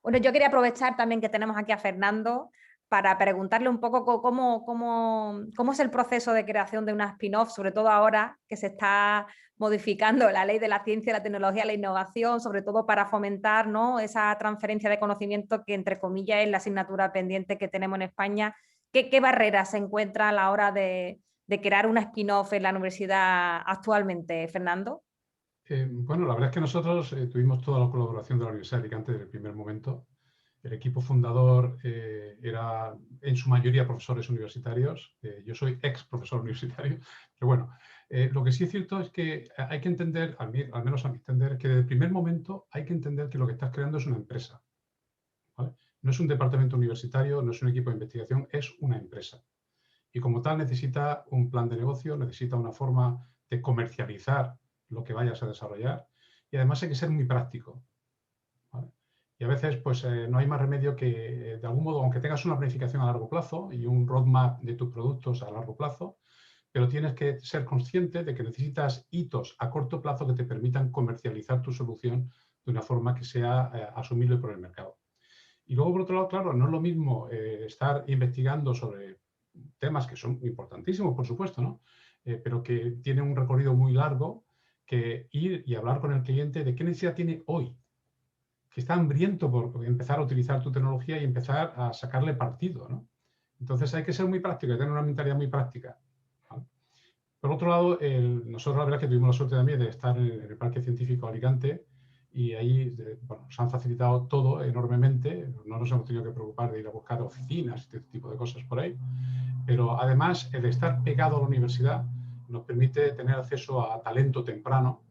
Bueno, yo quería aprovechar también que tenemos aquí a Fernando para preguntarle un poco cómo es el proceso de creación de una spin-off, sobre todo ahora que se está modificando la ley de la ciencia, la tecnología y la innovación, sobre todo para fomentar, ¿no?, esa transferencia de conocimiento que, entre comillas, es la asignatura pendiente que tenemos en España. ¿Qué barreras se encuentran a la hora de crear una spin-off en la universidad actualmente, Fernando? Bueno, la verdad es que nosotros tuvimos toda la colaboración de la Universidad de Alicante desde el primer momento. El equipo fundador era en su mayoría profesores universitarios. Yo soy ex profesor universitario, pero bueno, lo que sí es cierto es que hay que entender, al menos a mi entender, que desde el primer momento hay que entender que lo que estás creando es una empresa, ¿vale? No es un departamento universitario, no es un equipo de investigación, es una empresa. Y como tal necesita un plan de negocio, necesita una forma de comercializar lo que vayas a desarrollar, y además hay que ser muy práctico, ¿vale? Y a veces pues no hay más remedio que, de algún modo, aunque tengas una planificación a largo plazo y un roadmap de tus productos a largo plazo, pero tienes que ser consciente de que necesitas hitos a corto plazo que te permitan comercializar tu solución de una forma que sea asumible por el mercado. Y luego, por otro lado, claro, no es lo mismo estar investigando sobre temas que son importantísimos, por supuesto, ¿no? Pero que tienen un recorrido muy largo, que ir y hablar con el cliente de qué necesidad tiene hoy, que está hambriento por empezar a utilizar tu tecnología y empezar a sacarle partido, ¿no? Entonces hay que ser muy práctico y tener una mentalidad muy práctica, ¿vale? Por otro lado, nosotros la verdad es que tuvimos la suerte también de estar en el Parque Científico Alicante, y ahí bueno, nos han facilitado todo enormemente. No nos hemos tenido que preocupar de ir a buscar oficinas, este tipo de cosas por ahí. Pero además, el estar pegado a la universidad nos permite tener acceso a talento temprano,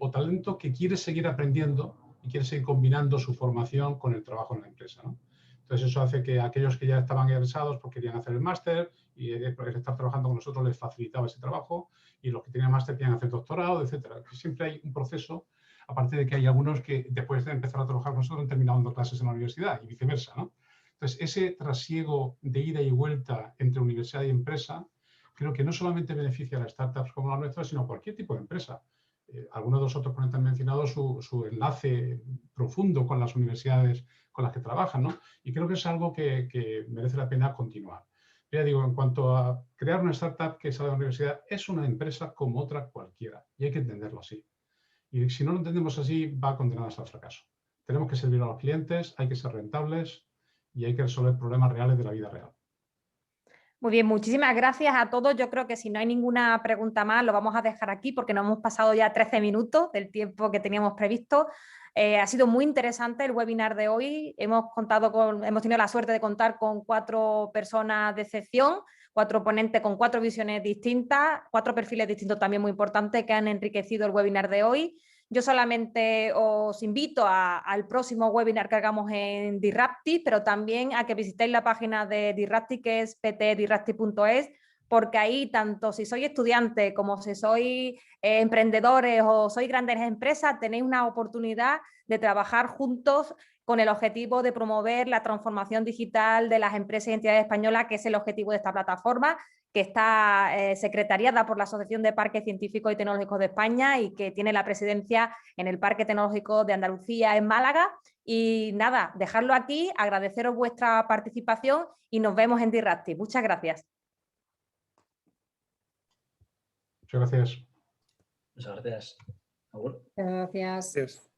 o talento que quiere seguir aprendiendo y quiere seguir combinando su formación con el trabajo en la empresa, ¿no? Entonces eso hace que aquellos que ya estaban egresados pues querían hacer el máster, y el estar trabajando con nosotros les facilitaba ese trabajo, y los que tenían máster querían hacer doctorado, etcétera. Siempre hay un proceso, aparte de que hay algunos que después de empezar a trabajar con nosotros han terminado dando clases en la universidad y viceversa, ¿no? Entonces ese trasiego de ida y vuelta entre universidad y empresa creo que no solamente beneficia a las startups como la nuestra, sino a cualquier tipo de empresa. Algunos de los otros ponentes han mencionado su enlace profundo con las universidades con las que trabajan, ¿no? Y creo que es algo que merece la pena continuar. Ya digo, en cuanto a crear una startup que sale de la universidad, es una empresa como otra cualquiera, y hay que entenderlo así. Y si no lo entendemos así, va condenadas al fracaso. Tenemos que servir a los clientes, hay que ser rentables y hay que resolver problemas reales de la vida real. Muy bien, muchísimas gracias a todos. Yo creo que si no hay ninguna pregunta más, lo vamos a dejar aquí porque nos hemos pasado ya 13 minutos del tiempo que teníamos previsto. Ha sido muy interesante el webinar de hoy. Hemos tenido la suerte de contar con 4 personas de excepción, 4 ponentes con 4 visiones distintas, 4 perfiles distintos también muy importantes que han enriquecido el webinar de hoy. Yo solamente os invito al próximo webinar que hagamos en Disruptive, pero también a que visitéis la página de Disruptive, que es ptdisruptive.es, porque ahí, tanto si sois estudiantes como si sois emprendedores o sois grandes empresas, tenéis una oportunidad de trabajar juntos con el objetivo de promover la transformación digital de las empresas y entidades españolas, que es el objetivo de esta plataforma, que está secretariada por la Asociación de Parques Científicos y Tecnológicos de España y que tiene la presidencia en el Parque Tecnológico de Andalucía en Málaga. Y nada, dejarlo aquí, agradeceros vuestra participación y nos vemos en Disruptive. Muchas gracias. Muchas gracias. Muchas gracias. Gracias. Gracias.